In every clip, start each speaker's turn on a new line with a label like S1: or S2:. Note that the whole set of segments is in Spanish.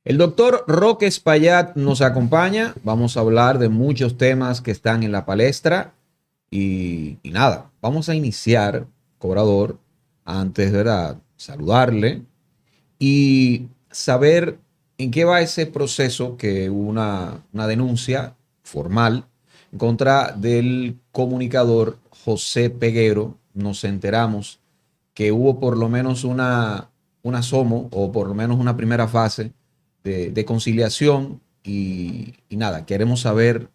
S1: El doctor Roque Espaillat nos acompaña. Vamos a hablar de muchos temas que están en la palestra. Y nada, vamos a iniciar, cobrador, antes de saludarle y saber en qué va ese proceso que hubo una denuncia formal en contra del comunicador José Peguero. Nos enteramos que hubo por lo menos una SOMO o por lo menos una primera fase de conciliación y nada, queremos saber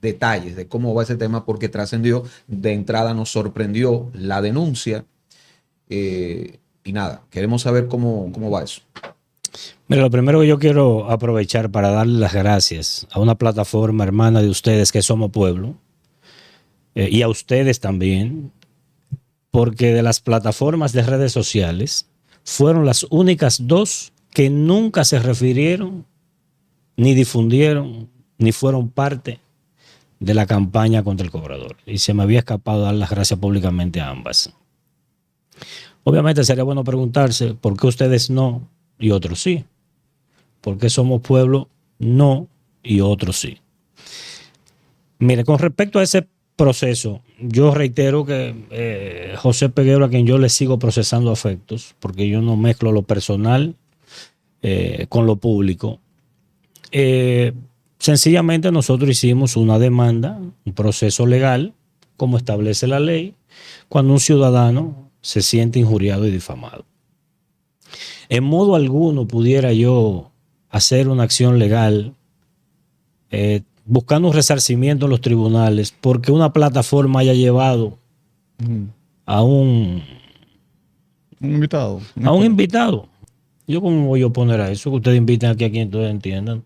S1: detalles de cómo va ese tema porque trascendió, de entrada nos sorprendió la denuncia y nada, queremos saber cómo va eso.
S2: Mira, lo primero que yo quiero aprovechar para darle las gracias a una plataforma hermana de ustedes que Somos Pueblo y a ustedes también, porque de las plataformas de redes sociales fueron las únicas dos que nunca se refirieron, ni difundieron, ni fueron parte de la campaña contra el cobrador. Y se me había escapado dar las gracias públicamente a ambas. Obviamente sería bueno preguntarse por qué ustedes no y otros sí. ¿Por qué Somos Pueblo no y otros sí? Mire, con respecto a ese proceso, yo reitero que José Peguero, a quien yo le sigo procesando afectos, porque yo no mezclo lo personal con lo público, sencillamente nosotros hicimos una demanda, un proceso legal, como establece la ley, cuando un ciudadano se siente injuriado y difamado. En modo alguno pudiera yo hacer una acción legal buscando un resarcimiento en los tribunales porque una plataforma haya llevado a un
S3: invitado.
S2: A un invitado. ¿Yo cómo voy a oponer a eso? Que ustedes inviten aquí a quien todos entiendan.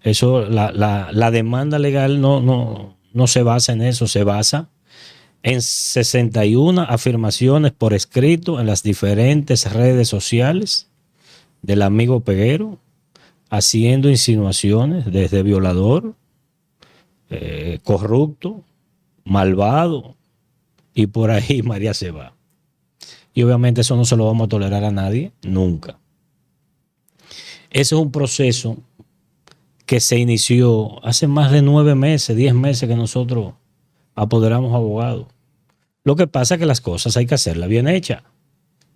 S2: Eso, la demanda legal no se basa en eso, se basa en 61 afirmaciones por escrito en las diferentes redes sociales del amigo Peguero, haciendo insinuaciones desde violador, corrupto, malvado, y por ahí María se va. Y obviamente eso no se lo vamos a tolerar a nadie, nunca. Ese es un proceso que se inició hace más de 9 meses, 10 meses que nosotros apoderamos abogados. Lo que pasa es que las cosas hay que hacerlas bien hechas.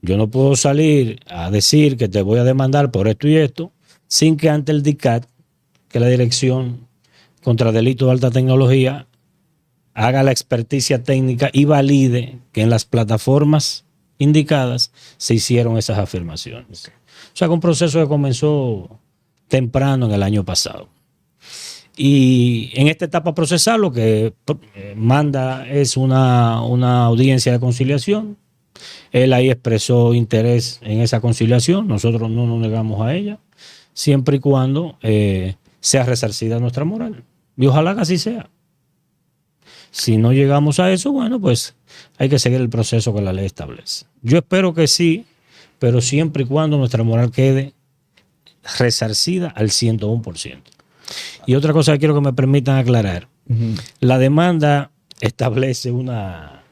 S2: Yo no puedo salir a decir que te voy a demandar por esto y esto sin que ante el DICAT, que es la Dirección contra Delitos de Alta Tecnología, haga la experticia técnica y valide que en las plataformas indicadas se hicieron esas afirmaciones. O sea, que un proceso que comenzó temprano en el año pasado. Y en esta etapa procesal lo que manda es una audiencia de conciliación. Él ahí expresó interés en esa conciliación. Nosotros no nos negamos a ella, siempre y cuando sea resarcida nuestra moral. Y ojalá que así sea. Si no llegamos a eso, bueno, pues hay que seguir el proceso que la ley establece. Yo espero que sí, pero siempre y cuando nuestra moral quede resarcida al 101%. Y otra cosa que quiero que me permitan aclarar. La demanda establece una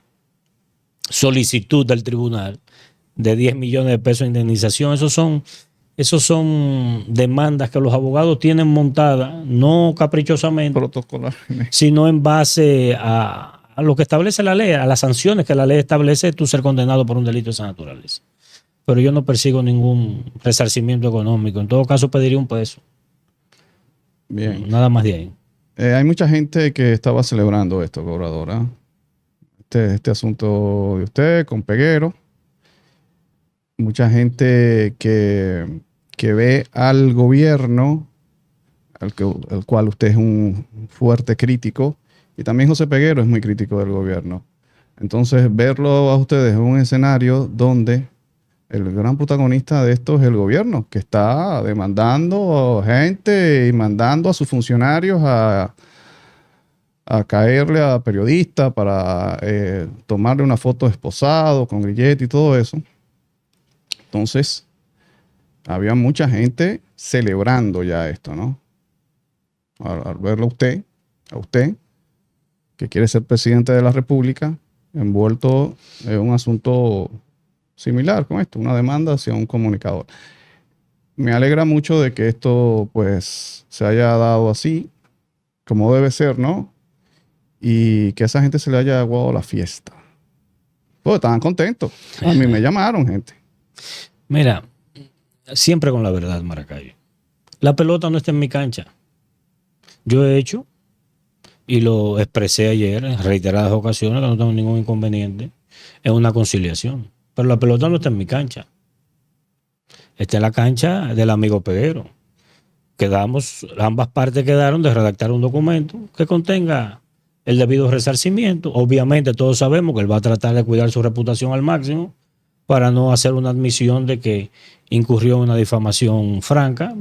S2: solicitud del tribunal de 10 millones de pesos de indemnización. Esos son demandas que los abogados tienen montadas, no caprichosamente, sino en base a lo que establece la ley, a las sanciones que la ley establece, tú ser condenado por un delito de esa naturaleza. Pero yo no persigo ningún resarcimiento económico. En todo caso, pediría un peso.
S3: Bien.
S2: Nada más de ahí.
S3: Hay mucha gente que estaba celebrando esto, cobradora. Este asunto de usted con Peguero. Mucha gente que ve al gobierno, al cual usted es un fuerte crítico, y también José Peguero es muy crítico del gobierno. Entonces, verlo a ustedes en un escenario donde el gran protagonista de esto es el gobierno, que está demandando gente y mandando a sus funcionarios a caerle a periodistas para tomarle una foto esposado con grillete y todo eso. Entonces, había mucha gente celebrando ya esto, ¿no? Al verlo a usted, que quiere ser presidente de la República, envuelto en un asunto similar con esto, una demanda hacia un comunicador. Me alegra mucho de que esto pues se haya dado así, como debe ser, ¿no? Y que a esa gente se le haya aguado la fiesta. Pues estaban contentos. A mí me llamaron, gente.
S2: Mira, siempre con la verdad, Maracayo. La pelota no está en mi cancha. Yo he hecho, y lo expresé ayer en reiteradas ocasiones, que no tengo ningún inconveniente, es una conciliación. Pero la pelota no está en mi cancha. Está en la cancha del amigo Peguero. Ambas partes quedaron de redactar un documento que contenga el debido resarcimiento. Obviamente todos sabemos que él va a tratar de cuidar su reputación al máximo para no hacer una admisión de que incurrió en una difamación franca.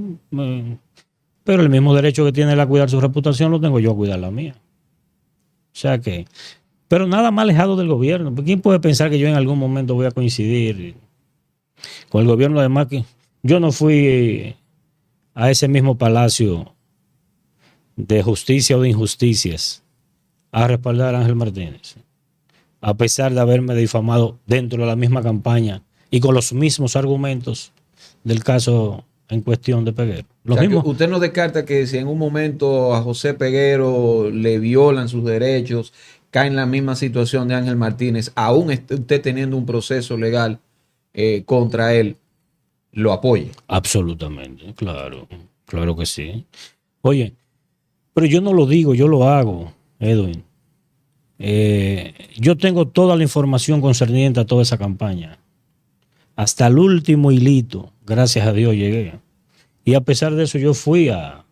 S2: Pero el mismo derecho que tiene él a cuidar su reputación lo tengo yo a cuidar la mía. O sea que, pero nada más alejado del gobierno. ¿Quién puede pensar que yo en algún momento voy a coincidir con el gobierno? Además que yo no fui a ese mismo palacio de justicia o de injusticias a respaldar a Ángel Martínez, a pesar de haberme difamado dentro de la misma campaña y con los mismos argumentos del caso en cuestión de Peguero.
S1: O sea, que usted no descarta que si en un momento a José Peguero le violan sus derechos, cae en la misma situación de Ángel Martínez, aún usted teniendo un proceso legal contra él, lo apoye.
S2: Absolutamente, claro, claro que sí. Oye, pero yo no lo digo, yo lo hago, Edwin. Yo tengo toda la información concerniente a toda esa campaña. Hasta el último hilito, gracias a Dios, llegué. Y a pesar de eso, yo fui a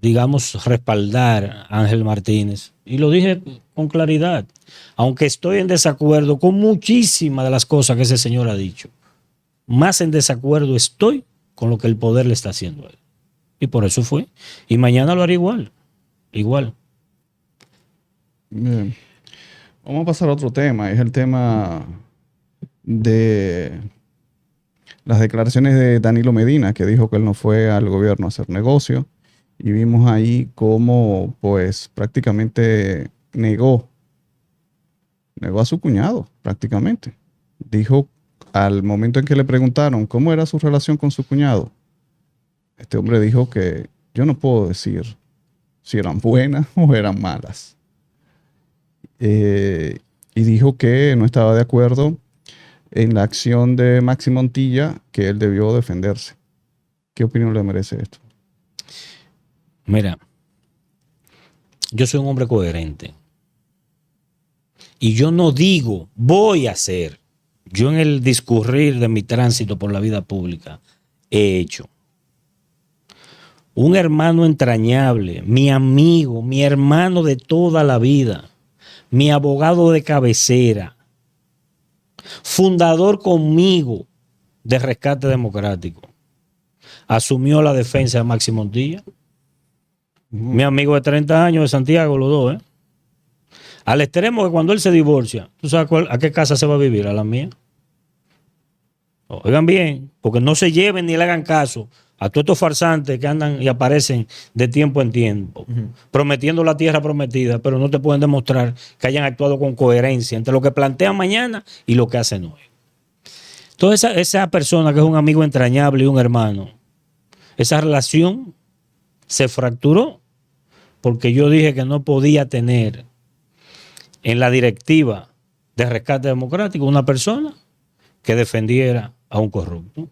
S2: digamos, respaldar a Ángel Martínez. Y lo dije con claridad. Aunque estoy en desacuerdo con muchísimas de las cosas que ese señor ha dicho, más en desacuerdo estoy con lo que el poder le está haciendo a él. Y por eso fue. Y mañana lo haré igual. Igual.
S3: Bien. Vamos a pasar a otro tema. Es el tema de las declaraciones de Danilo Medina, que dijo que él no fue al gobierno a hacer negocio. Y vimos ahí cómo, pues, prácticamente negó a su cuñado, prácticamente. Dijo, al momento en que le preguntaron cómo era su relación con su cuñado, este hombre dijo que yo no puedo decir si eran buenas o eran malas. Y dijo que no estaba de acuerdo en la acción de Maxi Montilla, que él debió defenderse. ¿Qué opinión le merece esto?
S2: Mira, yo soy un hombre coherente. Y yo no digo, voy a hacer. Yo en el discurrir de mi tránsito por la vida pública he hecho. Un hermano entrañable, mi amigo, mi hermano de toda la vida, mi abogado de cabecera, fundador conmigo de Rescate Democrático, asumió la defensa de Maxi Montilla. Mi amigo de 30 años de Santiago, los dos, al extremo que cuando él se divorcia, ¿tú sabes a qué casa se va a vivir? A la mía. Oigan bien, porque no se lleven ni le hagan caso a todos estos farsantes que andan y aparecen de tiempo en tiempo, prometiendo la tierra prometida, pero no te pueden demostrar que hayan actuado con coherencia entre lo que plantean mañana y lo que hacen hoy. Entonces, esa persona que es un amigo entrañable y un hermano, esa relación se fracturó porque yo dije que no podía tener en la directiva de Rescate Democrático una persona que defendiera a un corrupto.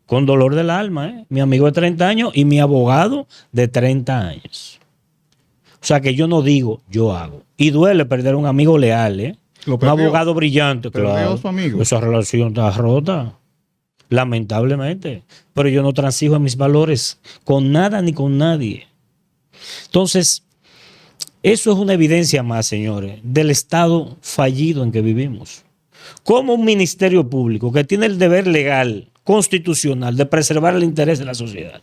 S2: Con dolor del alma, mi amigo de 30 años y mi abogado de 30 años. O sea que yo no digo, yo hago. Y duele perder un amigo leal, un abogado brillante. Claro, su amigo. Esa relación está rota, lamentablemente. Pero yo no transijo en mis valores con nada ni con nadie. Entonces, eso es una evidencia más, señores, del estado fallido en que vivimos. Como un ministerio público que tiene el deber legal, constitucional, de preservar el interés de la sociedad,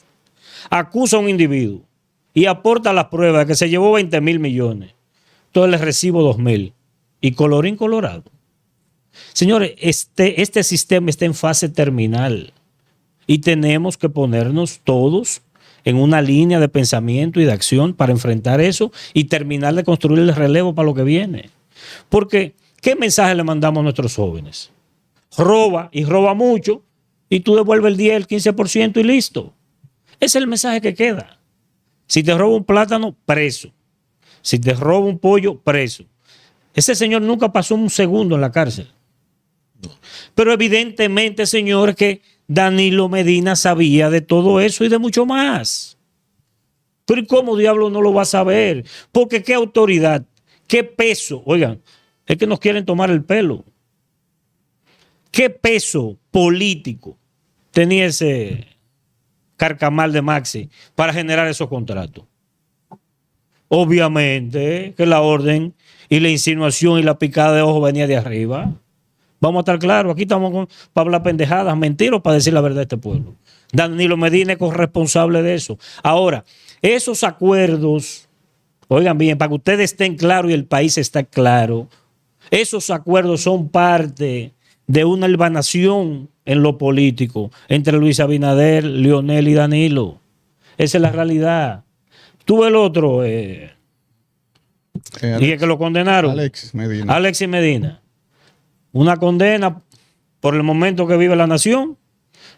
S2: acusa a un individuo y aporta las pruebas de que se llevó 20,000 millones. Entonces le recibo 2,000. Y colorín colorado. Señores, este sistema está en fase terminal y tenemos que ponernos todos en una línea de pensamiento y de acción para enfrentar eso y terminar de construir el relevo para lo que viene. Porque, ¿qué mensaje le mandamos a nuestros jóvenes? Roba y roba mucho y tú devuelves el 10, el 15% y listo. Ese es el mensaje que queda. Si te roba un plátano, preso. Si te roba un pollo, preso. Ese señor nunca pasó un segundo en la cárcel. Pero evidentemente, señor, que Danilo Medina sabía de todo eso y de mucho más. Pero ¿y cómo diablo no lo va a saber? Porque qué autoridad, qué peso, oigan, es que nos quieren tomar el pelo. ¿Qué peso político tenía ese carcamal de Maxi para generar esos contratos? Obviamente que la orden y la insinuación y la picada de ojo venía de arriba. Vamos a estar claros, aquí estamos para hablar pendejadas, mentiras, para decir la verdad a este pueblo. Danilo Medina es corresponsable de eso. Ahora, esos acuerdos, oigan bien, para que ustedes estén claros y el país está claro, esos acuerdos son parte de una albanación en lo político entre Luis Abinader, Leonel y Danilo. Esa es la realidad. Tú el otro, dije que lo condenaron. Alexis Medina. Una condena por el momento que vive la nación.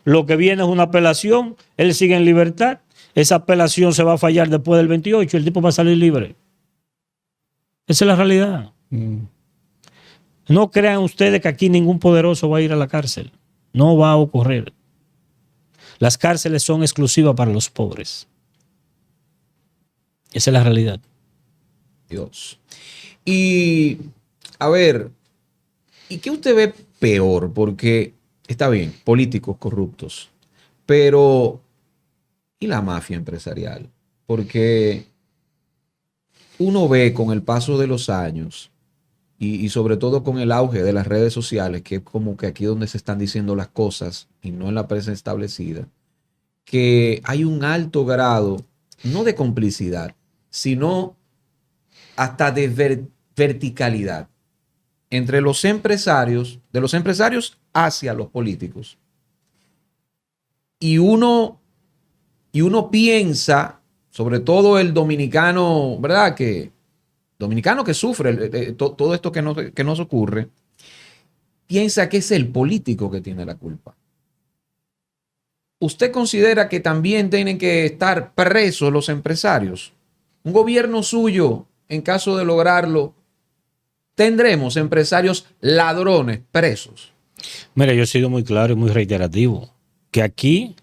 S2: Lo que viene es una apelación. Él sigue en libertad. Esa apelación se va a fallar después del 28. El tipo va a salir libre. Esa es la realidad. No crean ustedes que aquí ningún poderoso va a ir a la cárcel. No va a ocurrir. Las cárceles son exclusivas para los pobres. Esa es la realidad.
S1: Dios. Y, a ver, ¿y qué usted ve peor? Porque está bien, políticos corruptos, pero ¿y la mafia empresarial? Porque uno ve con el paso de los años y sobre todo con el auge de las redes sociales, que es como que aquí donde se están diciendo las cosas y no en la prensa establecida, que hay un alto grado, no de complicidad, sino hasta de verticalidad entre los empresarios, de los empresarios hacia los políticos. Y uno piensa, sobre todo el dominicano, ¿verdad? Dominicano que sufre todo esto que nos ocurre, piensa que es el político que tiene la culpa. ¿Usted considera que también tienen que estar presos los empresarios? Un gobierno suyo, en caso de lograrlo, tendremos empresarios ladrones presos.
S2: Mira, yo he sido muy claro y muy reiterativo que aquí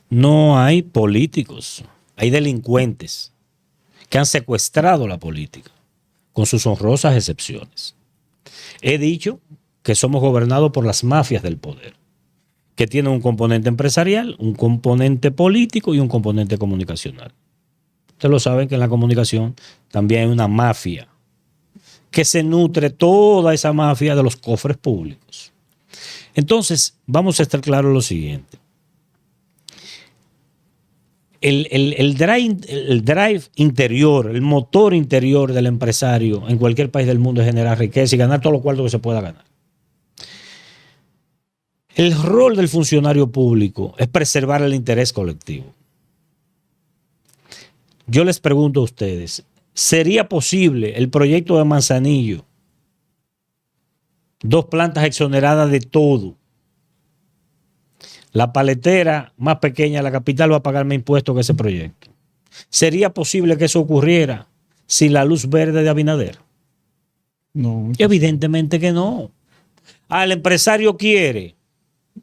S2: no hay políticos, hay delincuentes que han secuestrado la política, con sus honrosas excepciones. He dicho que somos gobernados por las mafias del poder, que tienen un componente empresarial, un componente político y un componente comunicacional. Ustedes lo saben que en la comunicación también hay una mafia que se nutre toda esa mafia de los cofres públicos. Entonces, vamos a estar claros lo siguiente. El drive interior, el motor interior del empresario en cualquier país del mundo es generar riqueza y ganar todos los cuartos que se pueda ganar. El rol del funcionario público es preservar el interés colectivo. Yo les pregunto a ustedes, ¿sería posible el proyecto de Manzanillo? 2 plantas exoneradas de todo. La paletera más pequeña de la capital va a pagar más impuestos que ese proyecto. ¿Sería posible que eso ocurriera sin la luz verde de Abinader?
S3: No.
S2: Evidentemente que no. El empresario quiere,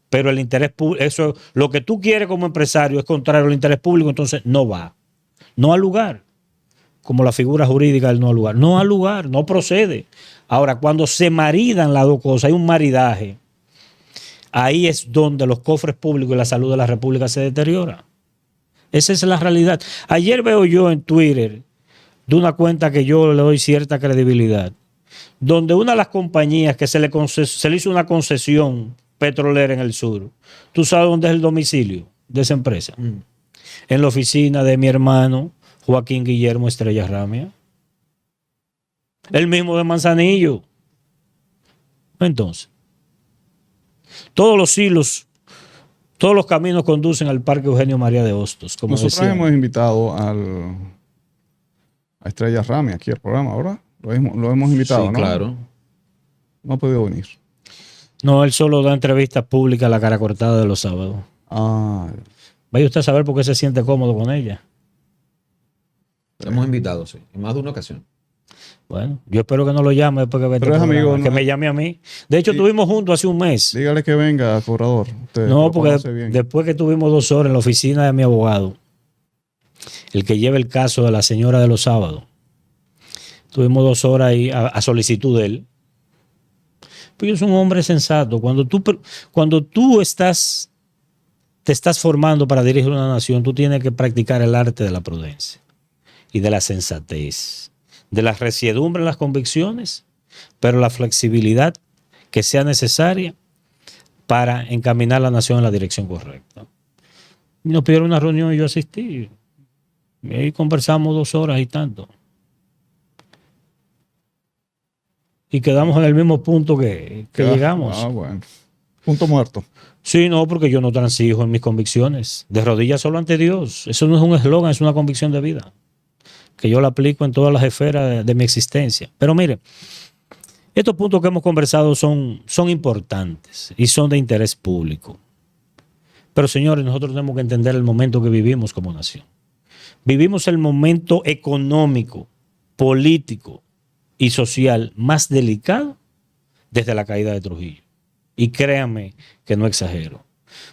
S2: pero el interés público, eso, lo que tú quieres como empresario es contrario al interés público, entonces no va. No al lugar. Como la figura jurídica del no al lugar. No al lugar, no procede. Ahora, cuando se maridan las dos cosas, hay un maridaje. Ahí es donde los cofres públicos y la salud de la República se deteriora. Esa es la realidad. Ayer veo yo en Twitter de una cuenta que yo le doy cierta credibilidad, donde una de las compañías que se le hizo una concesión petrolera en el sur, ¿tú sabes dónde es el domicilio de esa empresa? En la oficina de mi hermano Joaquín Guillermo Estrella Ramia. El mismo de Manzanillo. Entonces, todos los hilos, todos los caminos conducen al Parque Eugenio María de Hostos. Como
S3: nosotros
S2: decían.
S3: hemos invitado a Estrella Rami aquí al programa, ¿verdad? Lo hemos invitado,
S1: sí,
S3: ¿no?
S1: Claro.
S3: No ha podido venir.
S2: No, él solo da entrevistas públicas a la cara cortada de los sábados.
S3: Ah,
S2: Vaya usted a saber por qué se siente cómodo con ella.
S1: Lo hemos invitado, sí, en más de una ocasión.
S2: Bueno, yo espero que no lo llame después que vea este
S3: Pero es
S2: programa,
S3: amigo,
S2: que
S3: ¿no?
S2: me llame a mí. De hecho,
S3: Sí.
S2: estuvimos juntos hace un mes.
S3: dígale que venga, cobrador. Usted
S2: No,
S3: lo
S2: porque
S3: conoce bien.
S2: después que tuvimos 2 horas en la oficina de mi abogado, el que lleva el caso de la señora de los sábados, tuvimos 2 horas ahí a solicitud de él. Pues yo soy un hombre sensato. Cuando tú te estás formando para dirigir una nación, tú tienes que practicar el arte de la prudencia y de la sensatez, de la resiedumbre en las convicciones, pero la flexibilidad que sea necesaria para encaminar la nación en la dirección correcta. Y nos pidieron una reunión y yo asistí. Y ahí conversamos 2 horas y tanto. Y quedamos en el mismo punto que llegamos.
S3: Ah, bueno. Punto muerto.
S2: Sí, no, porque yo no transijo en mis convicciones. De rodillas solo ante Dios. Eso no es un eslogan, es una convicción de vida. Que yo la aplico en todas las esferas de mi existencia. Pero mire, estos puntos que hemos conversado son importantes y son de interés público. Pero señores, nosotros tenemos que entender el momento que vivimos como nación. Vivimos el momento económico, político y social más delicado desde la caída de Trujillo. Y créanme que no exagero.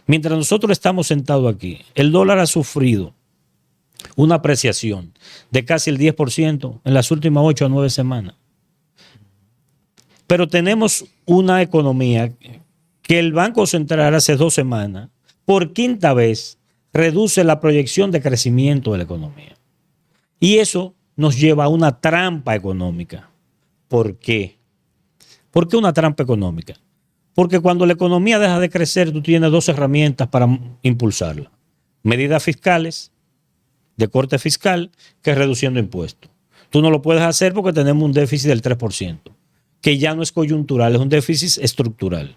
S2: Mientras nosotros estamos sentados aquí, el dólar ha sufrido una apreciación de casi el 10% en las últimas 8 a 9 semanas. Pero tenemos una economía que el Banco Central hace 2 semanas, por 5ª vez, reduce la proyección de crecimiento de la economía. Y eso nos lleva a una trampa económica. ¿Por qué? ¿Por qué una trampa económica? Porque cuando la economía deja de crecer, tú tienes 2 herramientas para impulsarla. Medidas fiscales, de corte fiscal, que es reduciendo impuestos. Tú no lo puedes hacer porque tenemos un déficit del 3%, que ya no es coyuntural, es un déficit estructural.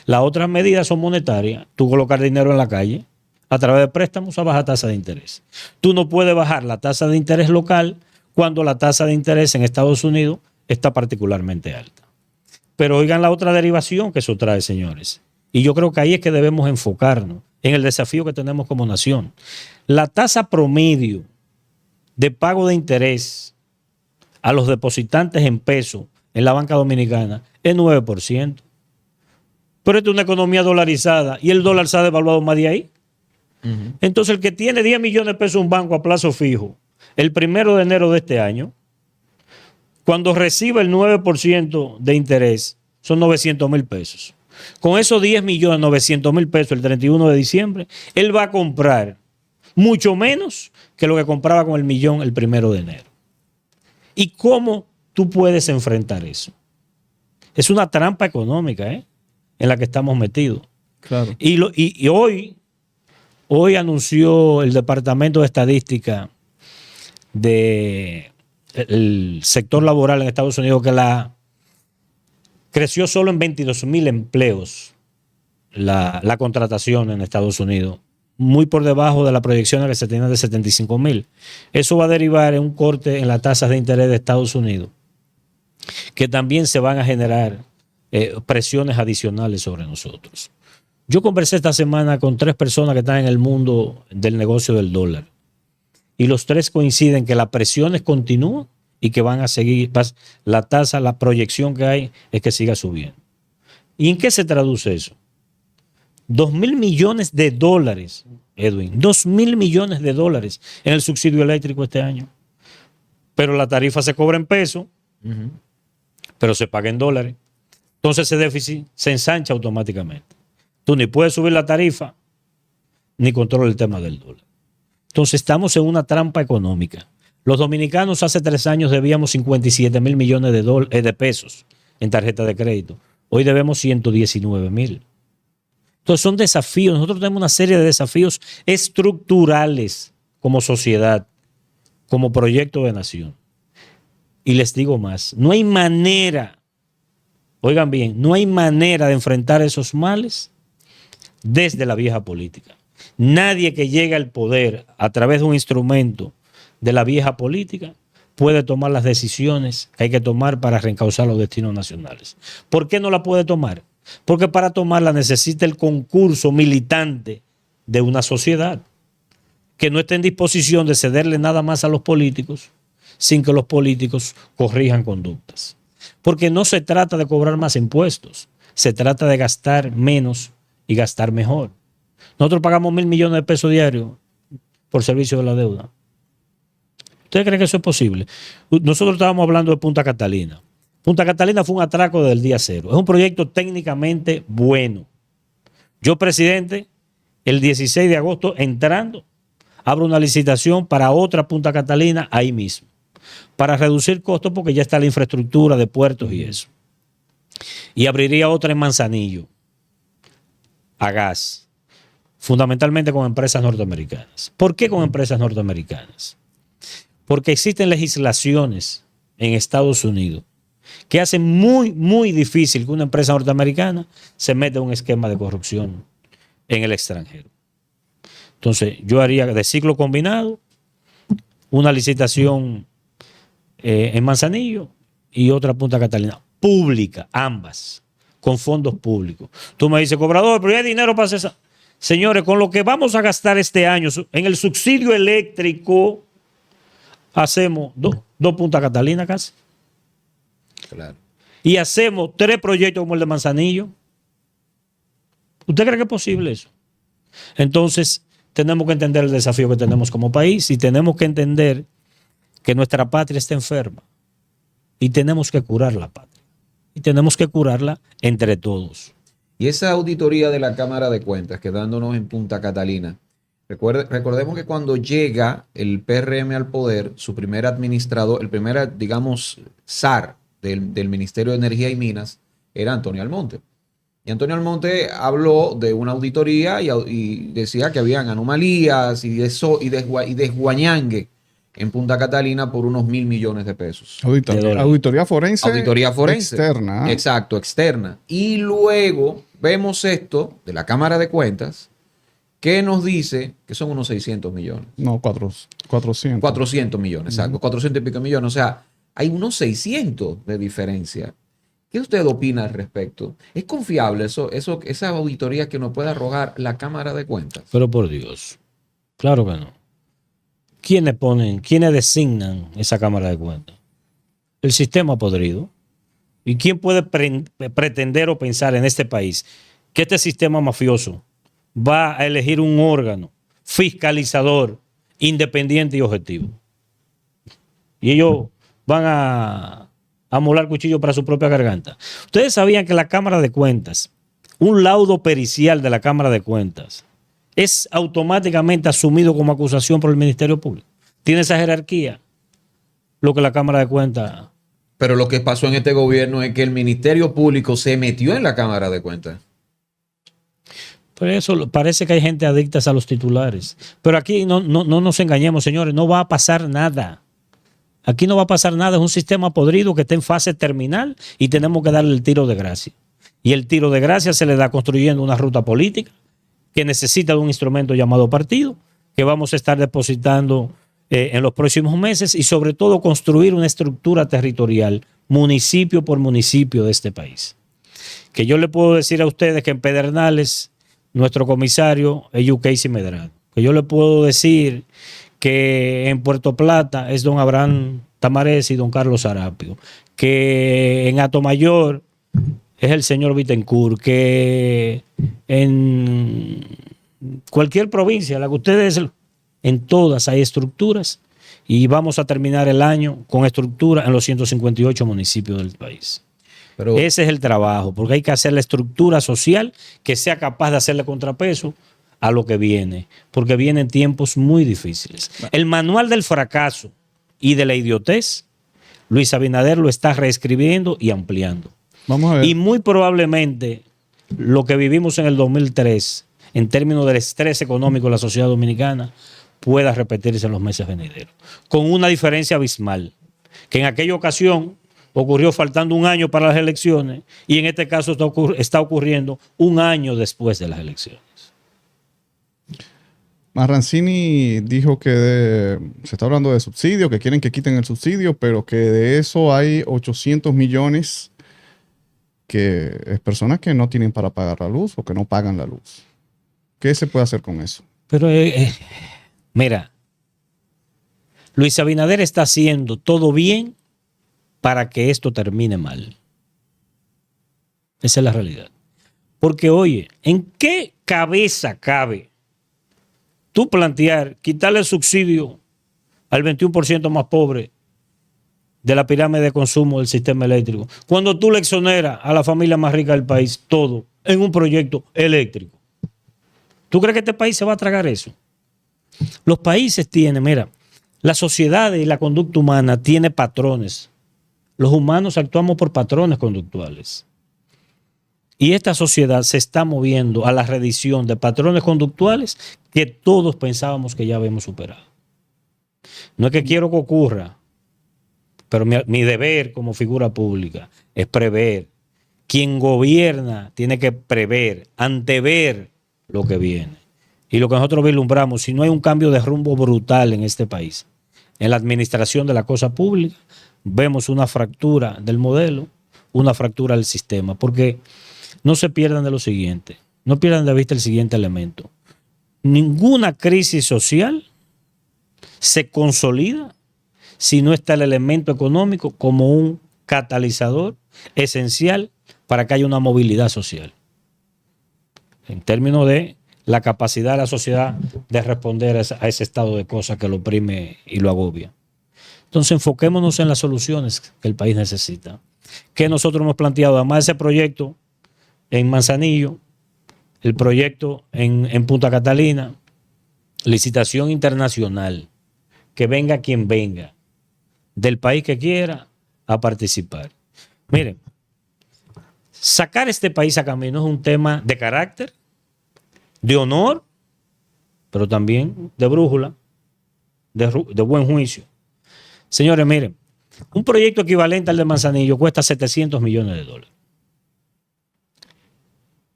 S2: Las otras medidas son monetarias. Tú colocar dinero en la calle a través de préstamos a baja tasa de interés. Tú no puedes bajar la tasa de interés local cuando la tasa de interés en Estados Unidos está particularmente alta. Pero oigan la otra derivación que eso trae, señores. Y yo creo que ahí es que debemos enfocarnos en el desafío que tenemos como nación. La tasa promedio de pago de interés a los depositantes en pesos en la banca dominicana es 9%. Pero esta es una economía dolarizada y el dólar se ha devaluado más de ahí. Entonces el que tiene 10 millones de pesos en un banco a plazo fijo el 1 de enero de este año, cuando reciba el 9% de interés, son 900,000 pesos. Con esos 10 millones, 900,000 pesos el 31 de diciembre, él va a comprar mucho menos que lo que compraba con el millón el 1 de enero. ¿Y cómo tú puedes enfrentar eso? Es una trampa económica, en la que estamos metidos.
S3: Claro.
S2: Y hoy anunció el Departamento de Estadística del sector laboral en Estados Unidos que creció solo en 22,000 empleos la contratación en Estados Unidos, muy por debajo de la proyección que se tenía de 75,000. Eso va a derivar en un corte en las tasas de interés de Estados Unidos, que también se van a generar presiones adicionales sobre nosotros. Yo conversé esta semana con 3 personas que están en el mundo del negocio del dólar. Y los 3 coinciden que las presiones continúan y que van a seguir. La tasa, la proyección que hay es que siga subiendo. ¿Y en qué se traduce eso? 2,000 millones de dólares, Edwin. 2,000 millones de dólares en el subsidio eléctrico este año. Pero la tarifa se cobra en pesos, pero se paga en dólares. Entonces ese déficit se ensancha automáticamente. Tú ni puedes subir la tarifa, ni controlas el tema del dólar. Entonces estamos en una trampa económica. Los dominicanos hace 3 años debíamos 57,000 millones de pesos en tarjeta de crédito. Hoy debemos 119,000. Entonces son desafíos. Nosotros tenemos una serie de desafíos estructurales como sociedad, como proyecto de nación. Y les digo más, no hay manera, oigan bien, no hay manera de enfrentar esos males desde la vieja política. Nadie que llegue al poder a través de un instrumento de la vieja política puede tomar las decisiones que hay que tomar para reencauzar los destinos nacionales. ¿Por qué no la puede tomar? Porque para tomarla necesita el concurso militante de una sociedad que no esté en disposición de cederle nada más a los políticos sin que los políticos corrijan conductas. Porque no se trata de cobrar más impuestos, se trata de gastar menos y gastar mejor. Nosotros pagamos 1.000 millones de pesos diarios por servicio de la deuda. ¿Ustedes creen que eso es posible? Nosotros estábamos hablando de Punta Catalina. Punta Catalina fue un atraco del día cero. Es un proyecto técnicamente bueno. Yo, presidente, el 16 de agosto, entrando, abro una licitación para otra Punta Catalina ahí mismo, para reducir costos porque ya está la infraestructura de puertos y eso. Y abriría otra en Manzanillo, a gas, fundamentalmente con empresas norteamericanas. ¿Por qué con empresas norteamericanas? Porque existen legislaciones en Estados Unidos que hacen muy difícil que una empresa norteamericana se meta en un esquema de corrupción en el extranjero. Entonces, yo haría de ciclo combinado una licitación en Manzanillo y otra Punta Catalina, pública, ambas, con fondos públicos. Tú me dices, cobrador, pero ya hay dinero para hacer esa. Señores, con lo que vamos a gastar este año en el subsidio eléctrico, hacemos dos Punta Catalina casi.
S1: Claro.
S2: Y hacemos 3 proyectos como el de Manzanillo. ¿Usted cree que es posible eso? Entonces, tenemos que entender el desafío que tenemos como país y tenemos que entender que nuestra patria está enferma y tenemos que curar la patria. Y tenemos que curarla entre todos.
S1: Y esa auditoría de la Cámara de Cuentas, quedándonos en Punta Catalina, recordemos que cuando llega el PRM al poder, su primer administrador, el primer, digamos, zar del Ministerio de Energía y Minas, era Antonio Almonte. Y Antonio Almonte habló de una auditoría y decía que habían anomalías y desguañangue en Punta Catalina por unos 1.000 millones de pesos.
S3: Auditoría forense.
S1: Auditoría forense.
S3: Externa.
S1: Exacto, externa. Y luego vemos esto de la Cámara de Cuentas que nos dice que son unos 600 millones.
S3: No, 400.
S1: 400 millones, exacto. 400 y pico millones. O sea, hay unos 600 de diferencia. ¿Qué usted opina al respecto? ¿Es confiable esa auditoría que nos puede arrojar la Cámara de Cuentas?
S2: Pero por Dios, claro que no. ¿Quiénes designan esa Cámara de Cuentas? El sistema podrido. ¿Y quién puede pretender o pensar en este país que este sistema mafioso va a elegir un órgano fiscalizador, independiente y objetivo? Y ellos van a molar cuchillo para su propia garganta. Ustedes sabían que la Cámara de Cuentas, un laudo pericial de la Cámara de Cuentas, es automáticamente asumido como acusación por el Ministerio Público. Tiene esa jerarquía lo que la Cámara de Cuentas.
S1: Pero lo que pasó en este gobierno es que el Ministerio Público se metió en la Cámara de Cuentas.
S2: Por eso parece que hay gente adicta a los titulares. Pero aquí no nos engañemos, señores, no va a pasar nada. Aquí no va a pasar nada, es un sistema podrido que está en fase terminal y tenemos que darle el tiro de gracia. Y el tiro de gracia se le da construyendo una ruta política que necesita de un instrumento llamado partido, que vamos a estar depositando en los próximos meses y sobre todo construir una estructura territorial, municipio por municipio de este país. Que yo le puedo decir a ustedes que en Pedernales nuestro comisario es Yukeisi Medrano. Que yo le puedo decir que en Puerto Plata es don Abraham Tamarés y don Carlos Arapio, que en Atomayor es el señor Bittencourt, que en cualquier provincia, la que ustedes, en todas hay estructuras y vamos a terminar el año con estructura en los 158 municipios del país. Pero ese es el trabajo, porque hay que hacer la estructura social que sea capaz de hacerle contrapeso a lo que viene, porque vienen tiempos muy difíciles. El manual del fracaso y de la idiotez, Luis Abinader lo está reescribiendo y ampliando.
S3: Vamos a ver.
S2: Y muy probablemente lo que vivimos en el 2003, en términos del estrés económico de la sociedad dominicana, pueda repetirse en los meses venideros. Con una diferencia abismal, que en aquella ocasión ocurrió faltando un año para las elecciones y en este caso está ocurriendo un año después de las elecciones.
S3: Marrancini dijo que se está hablando de subsidio, que quieren que quiten el subsidio, pero que de eso hay 800 millones que es personas que no tienen para pagar la luz o que no pagan la luz. ¿Qué se puede hacer con eso?
S2: Pero mira, Luis Abinader está haciendo todo bien para que esto termine mal. Esa es la realidad. Porque, oye, ¿en qué cabeza cabe tú plantear quitarle el subsidio al 21% más pobre de la pirámide de consumo del sistema eléctrico, cuando tú le exoneras a la familia más rica del país todo en un proyecto eléctrico? ¿Tú crees que este país se va a tragar eso? Los países tienen, mira, la sociedad y la conducta humana tiene patrones. Los humanos actuamos por patrones conductuales. Y esta sociedad se está moviendo a la redición de patrones conductuales que todos pensábamos que ya habíamos superado. No es que quiero que ocurra, pero mi deber como figura pública es prever. Quien gobierna tiene que prever, antever lo que viene. Y lo que nosotros vislumbramos, si no hay un cambio de rumbo brutal en este país, en la administración de la cosa pública, vemos una fractura del modelo, una fractura del sistema, porque no se pierdan de lo siguiente, no pierdan de vista el siguiente elemento. Ninguna crisis social se consolida si no está el elemento económico como un catalizador esencial para que haya una movilidad social. En términos de la capacidad de la sociedad de responder a ese estado de cosas que lo oprime y lo agobia. Entonces enfoquémonos en las soluciones que el país necesita. Que nosotros hemos planteado, además de ese proyecto en Manzanillo, el proyecto en Punta Catalina, licitación internacional, que venga quien venga, del país que quiera a participar. Miren, sacar este país a camino es un tema de carácter, de honor, pero también de brújula, de buen juicio. Señores, miren, un proyecto equivalente al de Manzanillo cuesta $700 millones.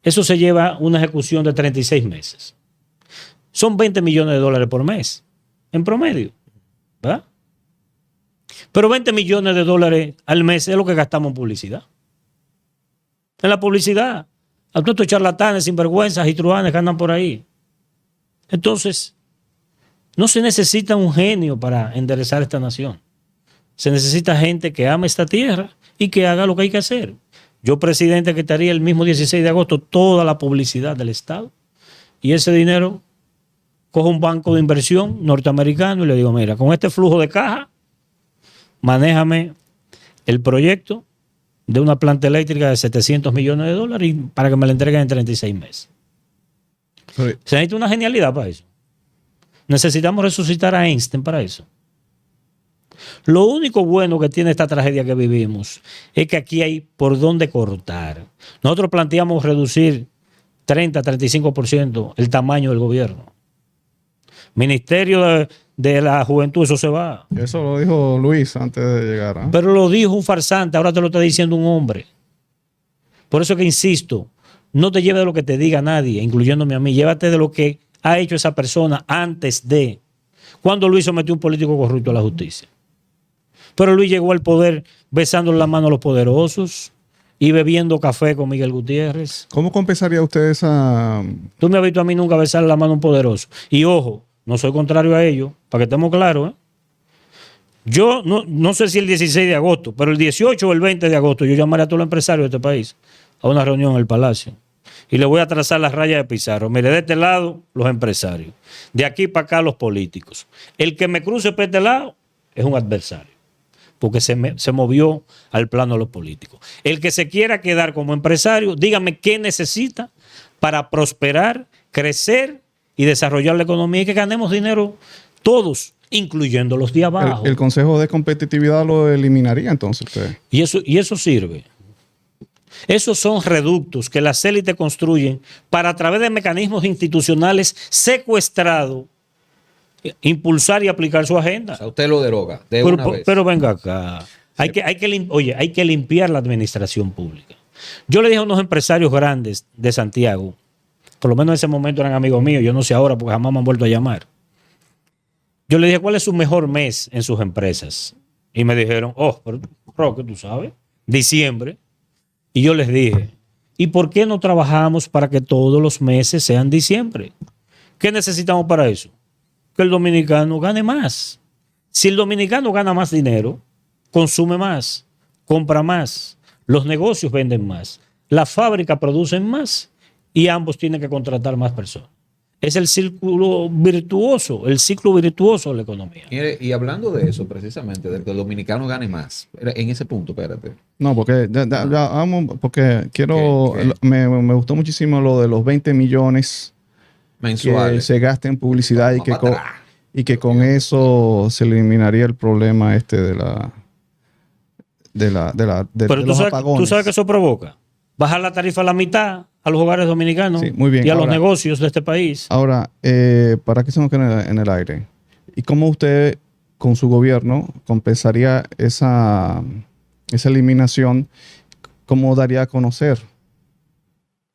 S2: Eso se lleva una ejecución de 36 meses. Son $20 millones por mes, en promedio, ¿verdad? Pero $20 millones al mes es lo que gastamos en publicidad. En la publicidad, a todos estos charlatanes, sinvergüenzas y truanes que andan por ahí. Entonces, no se necesita un genio para enderezar esta nación. Se necesita gente que ame esta tierra y que haga lo que hay que hacer. Yo, presidente, quitaría el mismo 16 de agosto toda la publicidad del Estado y ese dinero cojo un banco de inversión norteamericano y le digo, mira, con este flujo de caja, manéjame el proyecto de una planta eléctrica de $700 millones y para que me la entreguen en 36 meses. Sí. Se necesita una genialidad para eso. Necesitamos resucitar a Einstein para eso. Lo único bueno que tiene esta tragedia que vivimos es que aquí hay por dónde cortar. Nosotros planteamos reducir 30-35% el tamaño del gobierno. Ministerio de la Juventud, eso se va.
S3: Eso lo dijo Luis antes de llegar. ¿Eh?
S2: Pero lo dijo un farsante, ahora te lo está diciendo un hombre. Por eso que insisto, no te lleves de lo que te diga nadie, incluyéndome a mí. Llévate de lo que ha hecho esa persona antes de. Cuando Luis sometió a un político corrupto a la justicia. Pero Luis llegó al poder besándole la mano a los poderosos y bebiendo café con Miguel Gutiérrez.
S3: ¿Cómo compensaría usted esa...?
S2: Tú me has visto a mí nunca besarle la mano a un poderoso. Y ojo, no soy contrario a ello, para que estemos claros. Yo no sé si el 16 de agosto, pero el 18 o el 20 de agosto yo llamaré a todos los empresarios de este país a una reunión en el Palacio. Y le voy a trazar las rayas de Pizarro. Mire, de este lado, los empresarios. De aquí para acá, los políticos. El que me cruce por este lado es un adversario. Porque se movió al plano de los políticos. El que se quiera quedar como empresario, dígame qué necesita para prosperar, crecer y desarrollar la economía y que ganemos dinero todos, incluyendo los de abajo.
S3: El Consejo de Competitividad lo eliminaría entonces usted.
S2: Y eso sirve. Esos son reductos que las élites construyen para, a través de mecanismos institucionales secuestrados, impulsar y aplicar su agenda.
S1: O sea, usted lo deroga de
S2: pero,
S1: una vez.
S2: Pero venga acá. Hay que limpiar la administración pública. Yo le dije a unos empresarios grandes de Santiago, por lo menos en ese momento eran amigos míos, yo no sé ahora porque jamás me han vuelto a llamar. Yo le dije, ¿cuál es su mejor mes en sus empresas? Y me dijeron, pero Roque, tú sabes, diciembre. Y yo les dije, ¿y por qué no trabajamos para que todos los meses sean diciembre? ¿Qué necesitamos para eso? Que el dominicano gane más. Si el dominicano gana más dinero, consume más, compra más, los negocios venden más, las fábricas producen más y ambos tienen que contratar más personas. Es el ciclo virtuoso de la economía.
S1: Mire, y hablando de eso, precisamente, de que el dominicano gane más, en ese punto, espérate.
S3: No, porque porque quiero,
S1: ¿Qué?
S3: me gustó muchísimo lo de los 20 millones que
S1: Mensuales.
S3: se gasta en publicidad y
S1: Vamos
S3: que,
S1: para atrás.
S3: y que con eso se eliminaría el problema de
S2: Pero
S3: los
S2: tú
S3: apagones.
S2: sabes que eso provoca. Bajar la tarifa a la mitad a los hogares dominicanos
S3: Sí, muy bien.
S2: y a los
S3: Ahora-
S2: negocios de este país.
S3: Ahora, para que se nos quede en el aire, ¿y cómo usted con su gobierno compensaría esa eliminación? ¿Cómo daría a conocer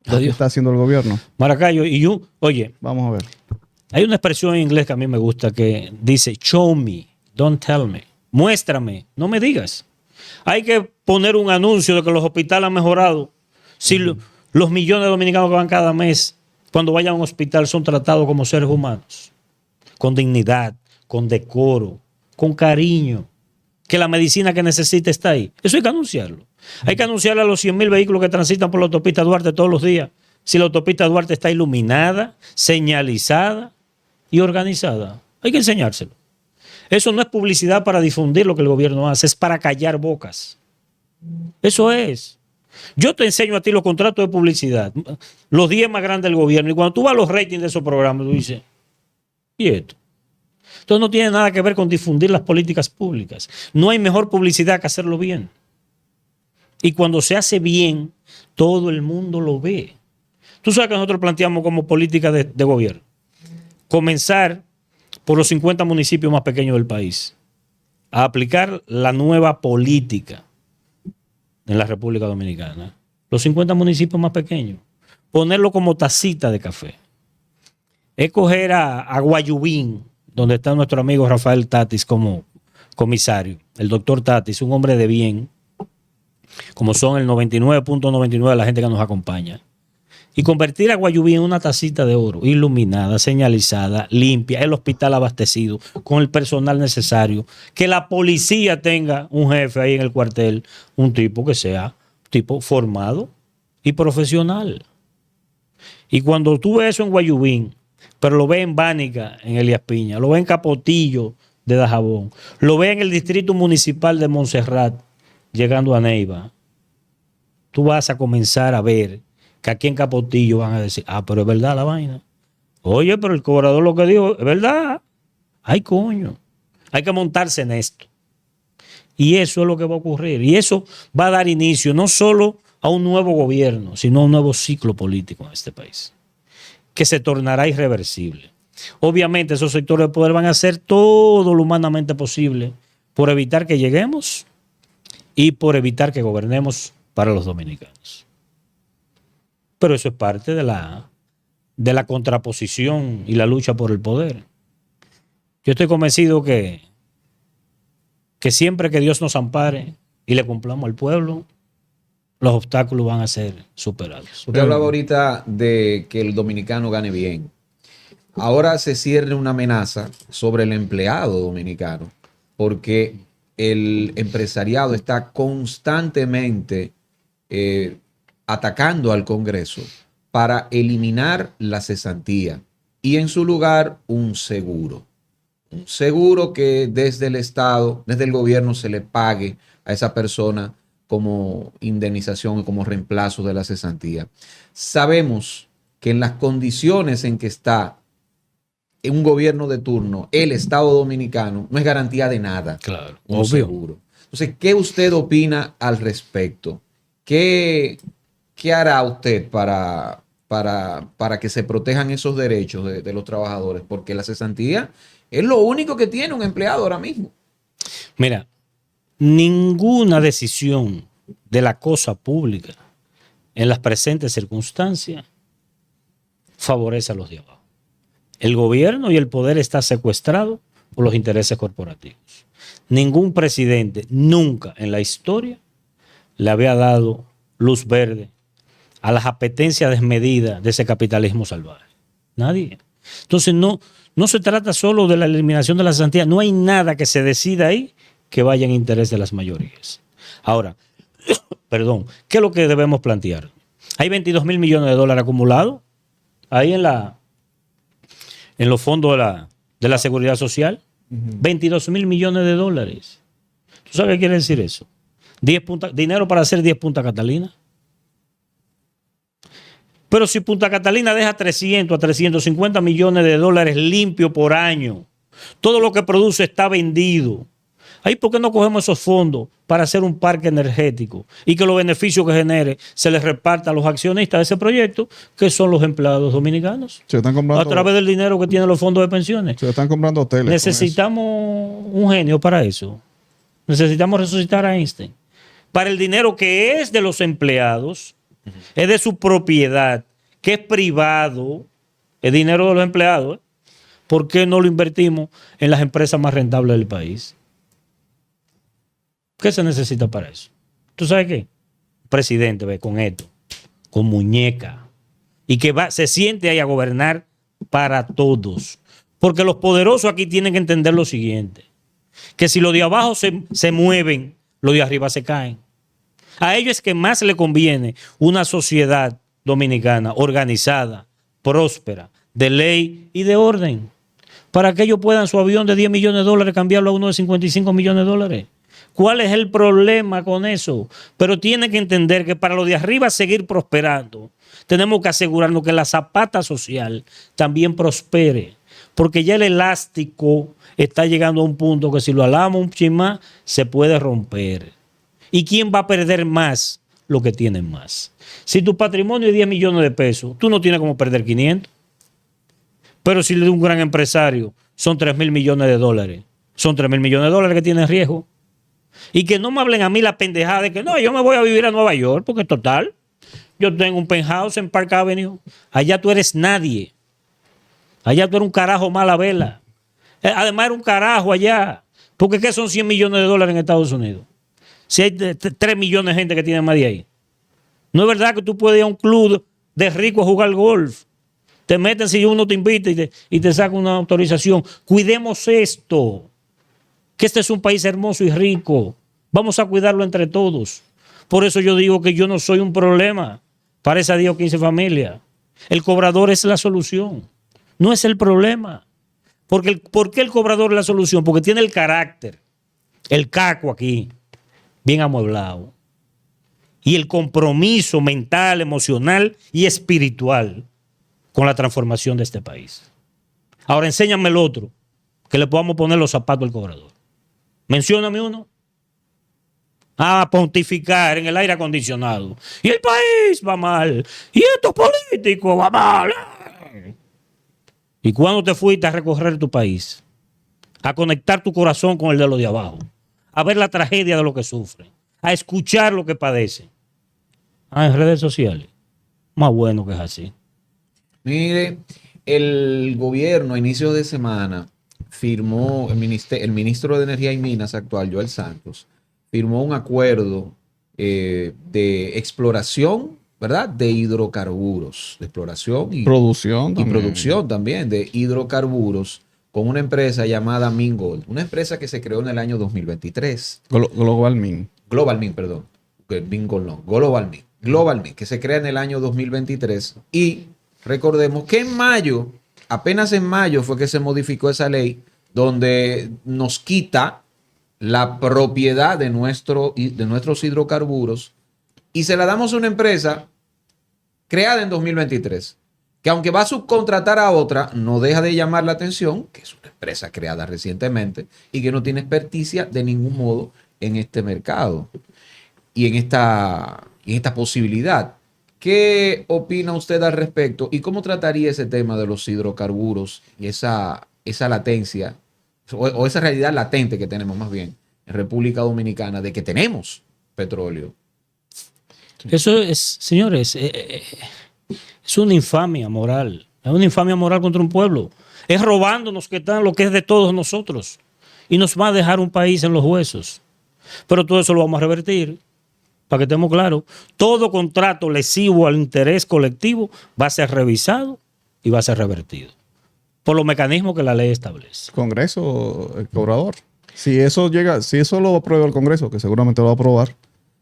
S3: lo que
S2: Adiós.
S3: está haciendo el gobierno?
S2: Maracayo, oye,
S3: Vamos a ver.
S2: hay una expresión en inglés que a mí me gusta que dice, show me, don't tell me. Muéstrame, no me digas. Hay que poner un anuncio de que los hospitales han mejorado. Si los millones de dominicanos que van cada mes, cuando vayan a un hospital, son tratados como seres humanos, con dignidad, con decoro, con cariño, que la medicina que necesita está ahí. Eso hay que anunciarlo. Hay que anunciarle a los 100,000 vehículos que transitan por la autopista Duarte todos los días, si la autopista Duarte está iluminada, señalizada y organizada. Hay que enseñárselo. Eso no es publicidad para difundir lo que el gobierno hace, es para callar bocas. Eso es. Yo te enseño a ti los contratos de publicidad, los 10 más grandes del gobierno, y cuando tú vas a los ratings de esos programas, tú dices, ¿y esto? Entonces no tiene nada que ver con difundir las políticas públicas. No hay mejor publicidad que hacerlo bien. Y cuando se hace bien, todo el mundo lo ve. Tú sabes que nosotros planteamos como política de gobierno comenzar por los 50 municipios más pequeños del país a aplicar la nueva política en la República Dominicana. Los 50 municipios más pequeños. Ponerlo como tacita de café. Es coger a Guayubín, donde está nuestro amigo Rafael Tatis como comisario. El doctor Tatis, un hombre de bien, como son el 99.99 de la gente que nos acompaña. Y convertir a Guayubín en una tacita de oro, iluminada, señalizada, limpia, el hospital abastecido, con el personal necesario, que la policía tenga un jefe ahí en el cuartel, un tipo que sea tipo formado y profesional. Y cuando tú ves eso en Guayubín, pero lo ves en Bánica, en Elías Piña, lo ves en Capotillo de Dajabón, lo ves en el distrito municipal de Montserrat, llegando a Neiva, tú vas a comenzar a ver que aquí en Capotillo van a decir, pero es verdad la vaina. Oye, pero el cobrador lo que dijo, es verdad. Ay, coño. Hay que montarse en esto. Y eso es lo que va a ocurrir. Y eso va a dar inicio no solo a un nuevo gobierno, sino a un nuevo ciclo político en este país, que se tornará irreversible. Obviamente esos sectores de poder van a hacer todo lo humanamente posible por evitar que lleguemos y por evitar que gobernemos para los dominicanos. Pero eso es parte de la contraposición y la lucha por el poder. Yo estoy convencido que siempre que Dios nos ampare y le cumplamos al pueblo, los obstáculos van a ser superados.
S1: Usted hablaba ahorita de que el dominicano gane bien. Ahora se cierne una amenaza sobre el empleado dominicano, porque el empresariado está constantemente atacando al Congreso para eliminar la cesantía y en su lugar un seguro. Un seguro que desde el Estado, desde el gobierno se le pague a esa persona como indemnización y como reemplazo de la cesantía. Sabemos que en las condiciones en que está un gobierno de turno, el Estado dominicano, no es garantía de nada.
S2: Claro,
S1: un
S2: obvio.
S1: seguro. Entonces, ¿qué usted opina al respecto? ¿Qué hará usted para que se protejan esos derechos de los trabajadores? Porque la cesantía es lo único que tiene un empleado ahora mismo.
S2: Mira, ninguna decisión de la cosa pública en las presentes circunstancias favorece a los de abajo. El gobierno y el poder está secuestrado por los intereses corporativos. Ningún presidente nunca en la historia le había dado luz verde a las apetencias desmedidas de ese capitalismo salvaje? Nadie. Entonces no se trata solo de la eliminación de la cesantía, no hay nada que se decida ahí que vaya en interés de las mayorías. Ahora, perdón, ¿qué es lo que debemos plantear? Hay 22 mil millones de dólares acumulados ahí en los fondos de la seguridad social. 22 mil millones de dólares. ¿Tú sabes qué quiere decir eso? Dinero para hacer 10 Punta Catalina. Pero si Punta Catalina deja 300 a 350 millones de dólares limpios por año, todo lo que produce está vendido. Ahí, ¿por qué no cogemos esos fondos para hacer un parque energético y que los beneficios que genere se les reparta a los accionistas de ese proyecto, que son los empleados dominicanos?
S3: Se están comprando,
S2: a través del dinero que tienen los fondos de pensiones.
S3: Se están comprando hoteles.
S2: Necesitamos un genio para eso. Necesitamos resucitar a Einstein. Para el dinero que es de los empleados, es de su propiedad, que es privado, es dinero de los empleados. ¿Por qué no lo invertimos en las empresas más rentables del país? ¿Qué se necesita para eso? ¿Tú sabes qué? Presidente, ve, con esto, con muñeca, y que se siente ahí a gobernar para todos. Porque los poderosos aquí tienen que entender lo siguiente, que si los de abajo se mueven, los de arriba se caen. A ellos es que más le conviene una sociedad dominicana organizada, próspera, de ley y de orden, para que ellos puedan su avión de 10 millones de dólares cambiarlo a uno de 55 millones de dólares. ¿Cuál es el problema con eso? Pero tiene que entender que para los de arriba seguir prosperando, tenemos que asegurarnos que la zapata social también prospere, porque ya el elástico está llegando a un punto que si lo alamos un chin más, se puede romper. ¿Y quién va a perder más? Lo que tienen más. Si tu patrimonio es 10 millones de pesos, tú no tienes como perder 500. Pero si le de un gran empresario son 3 mil millones de dólares, son 3 mil millones de dólares que tienen riesgo. Y que no me hablen a mí la pendejada de que no, yo me voy a vivir a Nueva York, porque total, yo tengo un penthouse en Park Avenue. Allá tú eres nadie. Allá tú eres un carajo mala vela. Además, era un carajo allá. Porque ¿qué son 100 millones de dólares en Estados Unidos? Si hay 3 millones de gente que tiene más de ahí. No es verdad que tú puedes ir a un club de ricos a jugar golf. Te meten si uno te invita y te saca una autorización. Cuidemos esto. Que este es un país hermoso y rico. Vamos a cuidarlo entre todos. Por eso yo digo que yo no soy un problema para esas 10 o 15 familias. El cobrador es la solución. No es el problema. ¿Por qué el cobrador es la solución? Porque tiene el carácter, el caco aquí, bien amueblado. Y el compromiso mental, emocional y espiritual con la transformación de este país. Ahora enséñame el otro, que le podamos poner los zapatos al cobrador. Mencióname uno. A pontificar en el aire acondicionado. Y el país va mal. Y estos políticos va mal. ¿Y cuándo te fuiste a recorrer tu país? A conectar tu corazón con el de los de abajo. A ver la tragedia de lo que sufren. A escuchar lo que padecen. En redes sociales. Más bueno que es así.
S1: Mire, el gobierno a inicios de semana firmó, el ministro de Energía y Minas actual, Joel Santos, firmó un acuerdo de exploración, ¿verdad? De hidrocarburos, de exploración y producción también de hidrocarburos con una empresa llamada Mingold, una empresa que se creó en el año 2023.
S3: Global Min.
S1: Global Min, perdón. Mingold no, Global Min. Global Min, que se crea en el año 2023 y recordemos que en mayo, apenas en mayo fue que se modificó esa ley donde nos quita la propiedad de nuestros hidrocarburos y se la damos a una empresa creada en 2023, que aunque va a subcontratar a otra, no deja de llamar la atención, que es una empresa creada recientemente y que no tiene experticia de ningún modo en este mercado y en esta posibilidad. ¿Qué opina usted al respecto y cómo trataría ese tema de los hidrocarburos y esa latencia o esa realidad latente que tenemos más bien en República Dominicana de que tenemos petróleo?
S2: Eso es, señores, es una infamia moral. Es una infamia moral contra un pueblo. Es robándonos lo que es de todos nosotros. Y nos va a dejar un país en los huesos. Pero todo eso lo vamos a revertir. para que estemos claros. Todo contrato lesivo al interés colectivo va a ser revisado y va a ser revertido por los mecanismos que la ley establece.
S3: Congreso, el cobrador. Si eso llega, si eso lo aprueba el Congreso, que seguramente lo va a aprobar,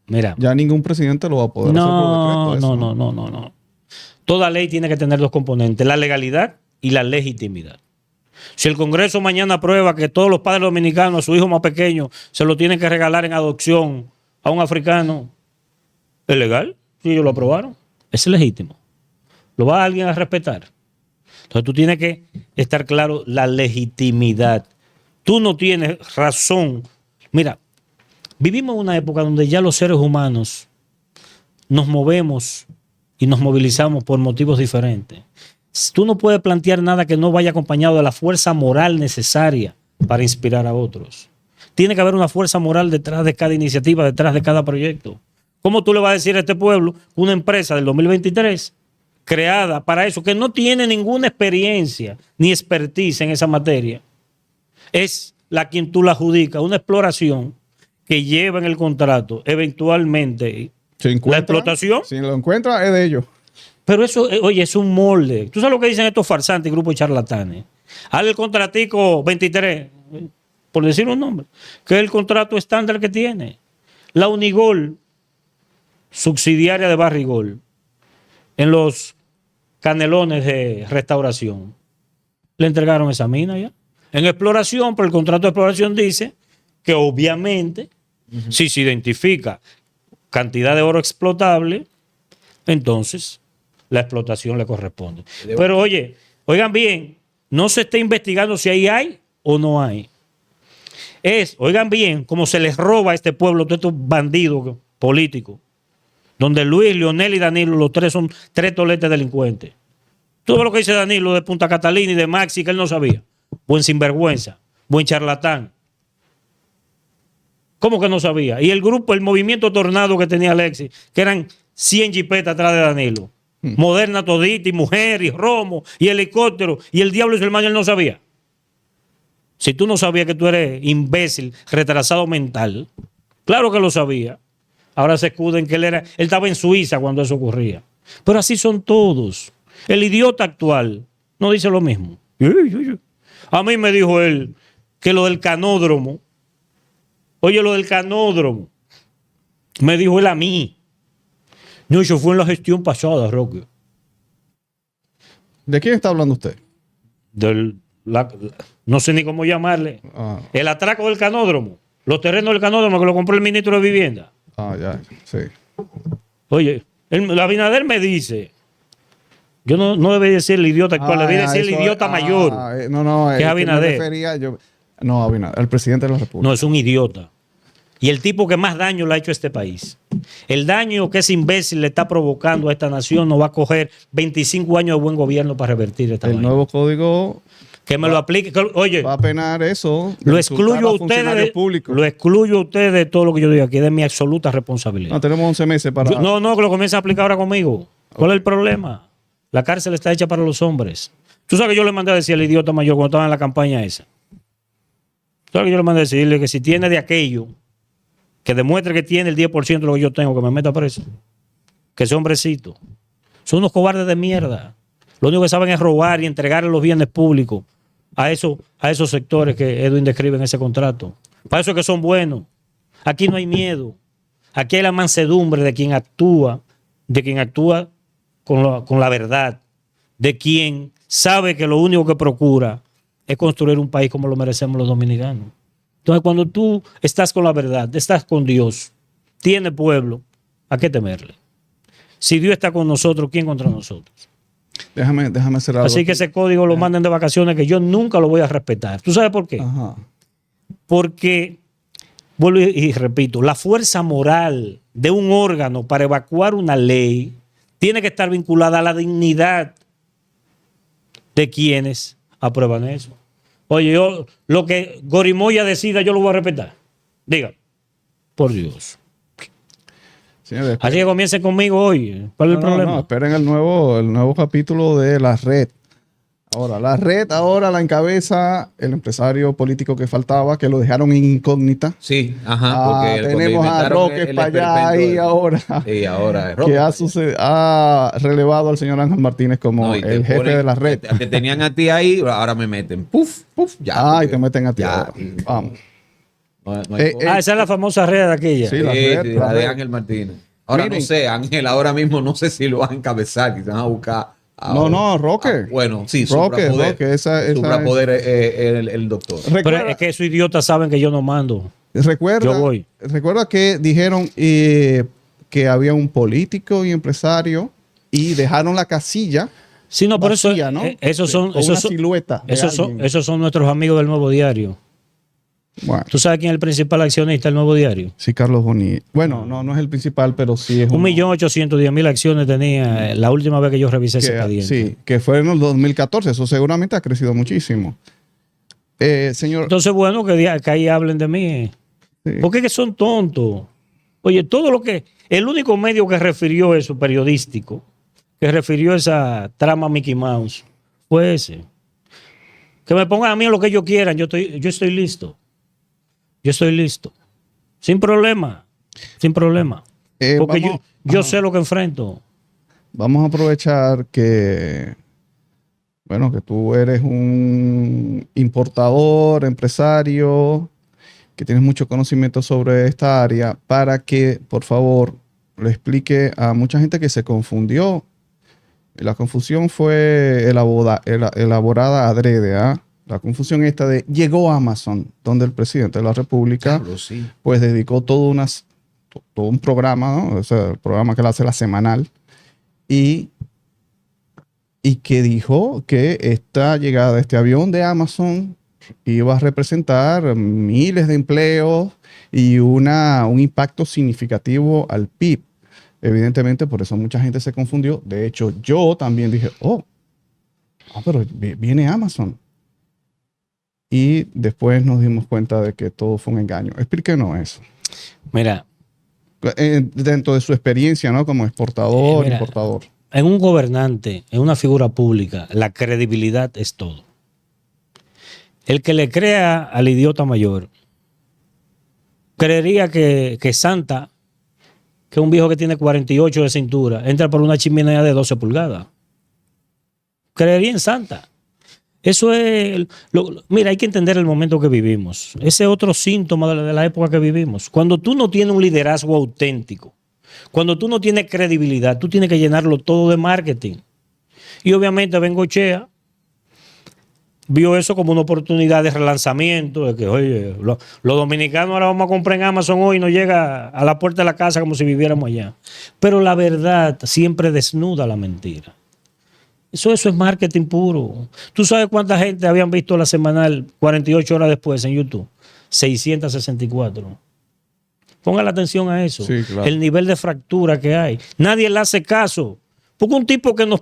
S2: Mira,
S3: ya ningún presidente lo va a poder hacer por decreto.
S2: no. Toda ley tiene que tener dos componentes, la legalidad y la legitimidad. Si el Congreso mañana aprueba que todos los padres dominicanos a su hijo más pequeño se lo tienen que regalar en adopción a un africano, ¿es legal? Si ellos lo aprobaron, es legítimo. ¿Lo va alguien a respetar? Entonces tú tienes que estar claro la legitimidad. Tú no tienes razón. Mira, vivimos en una época donde ya los seres humanos nos movemos y nos movilizamos por motivos diferentes. Tú no puedes plantear nada que no vaya acompañado de la fuerza moral necesaria para inspirar a otros. Tiene que haber una fuerza moral detrás de cada iniciativa, detrás de cada proyecto. ¿Cómo tú le vas a decir a este pueblo, una empresa del 2023, creada para eso, que no tiene ninguna experiencia ni expertise en esa materia, es la quien tú la adjudicas, una exploración que lleva en el contrato eventualmente la explotación?
S3: Si lo encuentra, es de ellos.
S2: Pero eso, oye, es un molde. ¿Tú sabes lo que dicen estos farsantes y grupos de charlatanes? Haz el contratico 23, por decir un nombre, que es el contrato estándar que tiene. La Unigol, subsidiaria de Barrigol, en los Canelones de Restauración, le entregaron esa mina ya. En exploración, pero el contrato de exploración dice que obviamente, si se identifica cantidad de oro explotable, entonces la explotación le corresponde. Pero oye, oigan bien, no se está investigando si ahí hay o no hay. Oigan bien, cómo se les roba a este pueblo todos estos bandidos políticos, donde Luis, Leonel y Danilo, los tres son tres toletes delincuentes. Todo lo que dice Danilo de Punta Catalina y de Maxi, que él no sabía. Buen sinvergüenza, buen charlatán. ¿Cómo que no sabía? Y el grupo, el movimiento Tornado que tenía Alexis, que eran 100 jipetas atrás de Danilo. Moderna todita y mujer y romo y helicóptero y el diablo y su hermano, él no sabía. Si tú no sabías que tú eres imbécil, retrasado mental, claro que lo sabía. Ahora se escuden que él estaba en Suiza cuando eso ocurría. Pero así son todos. El idiota actual no dice lo mismo. A mí me dijo él que lo del canódromo, oye, lo del canódromo, me dijo él a mí. No, eso fue en la gestión pasada, Roque.
S3: ¿De quién está hablando usted?
S2: No sé ni cómo llamarle. El atraco del canódromo. Los terrenos del canódromo que lo compró el ministro de Vivienda.
S3: Ya, sí.
S2: Oye, la Abinader me dice, yo no debería decir el idiota actual, debería decir el idiota mayor.
S3: Que
S2: es Abinader.
S3: Abinader, el presidente de la República.
S2: No, es un idiota. Y el tipo que más daño le ha hecho a este país. El daño que ese imbécil le está provocando a esta nación no va a coger 25 años de buen gobierno para revertir esta vaina.
S3: Nuevo código
S2: que me lo aplique. Oye,
S3: va a penar eso.
S2: Lo excluyo a ustedes de todo lo que yo digo aquí, de mi absoluta responsabilidad.
S3: No, tenemos 11 meses para...
S2: Que lo comience a aplicar ahora conmigo. ¿Cuál es el problema? La cárcel está hecha para los hombres. Tú sabes que yo le mandé a decir al idiota mayor cuando estaba en la campaña esa. Tú sabes que yo le mandé a decirle que si tiene de aquello, que demuestre que tiene el 10% de lo que yo tengo, que me meta preso. Que ese hombrecito. Son unos cobardes de mierda. Lo único que saben es robar y entregar los bienes públicos a esos sectores que Edwin describe en ese contrato. Para eso es que son buenos. Aquí no hay miedo. Aquí hay la mansedumbre de quien actúa con la verdad, de quien sabe que lo único que procura es construir un país como lo merecemos los dominicanos. Entonces, cuando tú estás con la verdad, estás con Dios, tienes pueblo, ¿a qué temerle? Si Dios está con nosotros, ¿quién contra nosotros?
S3: Déjame hacer algo.
S2: Así que ese código lo manden de vacaciones, que yo nunca lo voy a respetar. ¿Tú sabes por qué?
S3: Ajá.
S2: Porque, vuelvo y repito, la fuerza moral de un órgano para evacuar una ley tiene que estar vinculada a la dignidad de quienes aprueban eso. Oye, yo lo que Gorimoya decida, yo lo voy a respetar. Diga, por Dios.
S3: Señores,
S2: así que comiencen conmigo hoy. ¿Cuál es el problema?
S3: Esperen el nuevo capítulo de La Red. Ahora, la red ahora la encabeza el empresario político que faltaba, que lo dejaron en incógnita.
S1: Sí, ajá, porque cuando
S3: Tenemos a
S1: inventaron
S3: Roque
S1: el
S3: para allá
S1: experimento
S3: ahí ahora,
S1: y ahora es
S3: que
S1: Roque.
S3: ha relevado al señor Ángel Martínez como
S1: No, y te
S3: el jefe
S1: ponen-
S3: de la red.
S1: Te tenían a ti ahí, ahora me meten. Puf, puf, ya.
S3: Y
S1: porque
S3: te meten a ti
S1: ya,
S3: ahora. Vamos.
S1: no hay forma.
S2: Esa es la famosa red de aquella.
S3: Sí,
S1: Sí,
S3: la red,
S1: sí,
S3: la
S1: la de
S3: red.
S1: Ángel Martínez. Ahora
S3: Miren.
S1: no sé, Ángel ahora mismo no sé si lo van a encabezar, quizás van a buscar.
S3: No, Roque.
S1: Bueno, sí,
S3: Roque,
S1: suprapoder.
S3: Roque, esa
S1: Suprapoder el doctor.
S2: Pero
S3: Recuerda,
S2: es que esos idiotas saben que yo no mando. Yo voy.
S3: recuerda que dijeron que había un político y empresario y dejaron la casilla
S2: Sí, no, por eso
S3: vacía, ¿no?
S2: esos
S3: Con
S2: son,
S3: una silueta de alguien.
S2: esos son nuestros amigos del Nuevo Diario.
S3: Bueno,
S2: ¿Tú sabes quién es el principal accionista del Nuevo Diario?
S3: sí, Carlos Bonilla. Bueno, no es el principal, pero sí es
S2: 1.810.000 acciones tenía la última vez que yo revisé ese expediente.
S3: Sí, que fue en el 2014. Eso seguramente ha crecido muchísimo. Señor.
S2: Entonces, bueno, que ahí hablen de mí.
S3: Sí.
S2: Porque es que son tontos. Oye, todo lo que... El único medio que refirió eso, periodístico, que refirió esa trama Mickey Mouse, fue ese. Que me pongan a mí lo que ellos quieran. Yo estoy listo. Yo estoy listo. Sin problema. Sin problema. Porque yo sé lo que enfrento.
S3: Vamos a aprovechar que, bueno, que tú eres un importador, empresario, que tienes mucho conocimiento sobre esta área, para que, por favor, le explique a mucha gente que se confundió. La confusión fue elaborada adrede, ¿ah? La confusión esta de llegó Amazon, donde el presidente de la República
S1: Claro, sí.
S3: pues dedicó todo un programa, ¿no? O sea, el programa que él hace la semanal, y que dijo que esta llegada de este avión de Amazon iba a representar miles de empleos y un impacto significativo al PIB. Evidentemente, por eso mucha gente se confundió. De hecho, yo también dije, pero viene Amazon. Y después nos dimos cuenta de que todo fue un engaño. Explíquenos eso.
S2: Mira.
S3: Dentro de su experiencia, ¿no? Como exportador,
S2: Mira,
S3: importador.
S2: En un gobernante, en una figura pública, la credibilidad es todo. El que le crea al idiota mayor creería que Santa, que es un viejo que tiene 48 de cintura, entra por una chimenea de 12 pulgadas. Creería en Santa. Eso es... mira, hay que entender el momento que vivimos. Ese es otro síntoma de la época que vivimos. Cuando tú no tienes un liderazgo auténtico, cuando tú no tienes credibilidad, tú tienes que llenarlo todo de marketing. Y obviamente Bengochea vio eso como una oportunidad de relanzamiento, de que, oye, los dominicanos ahora vamos a comprar en Amazon hoy y nos llega a la puerta de la casa como si viviéramos allá. Pero la verdad siempre desnuda la mentira. Eso es marketing puro. ¿Tú sabes cuánta gente habían visto la semanal 48 horas después en YouTube? 664. Pongan la atención a eso.
S3: Sí, claro.
S2: El nivel de fractura que hay. Nadie le hace caso. Porque un tipo que nos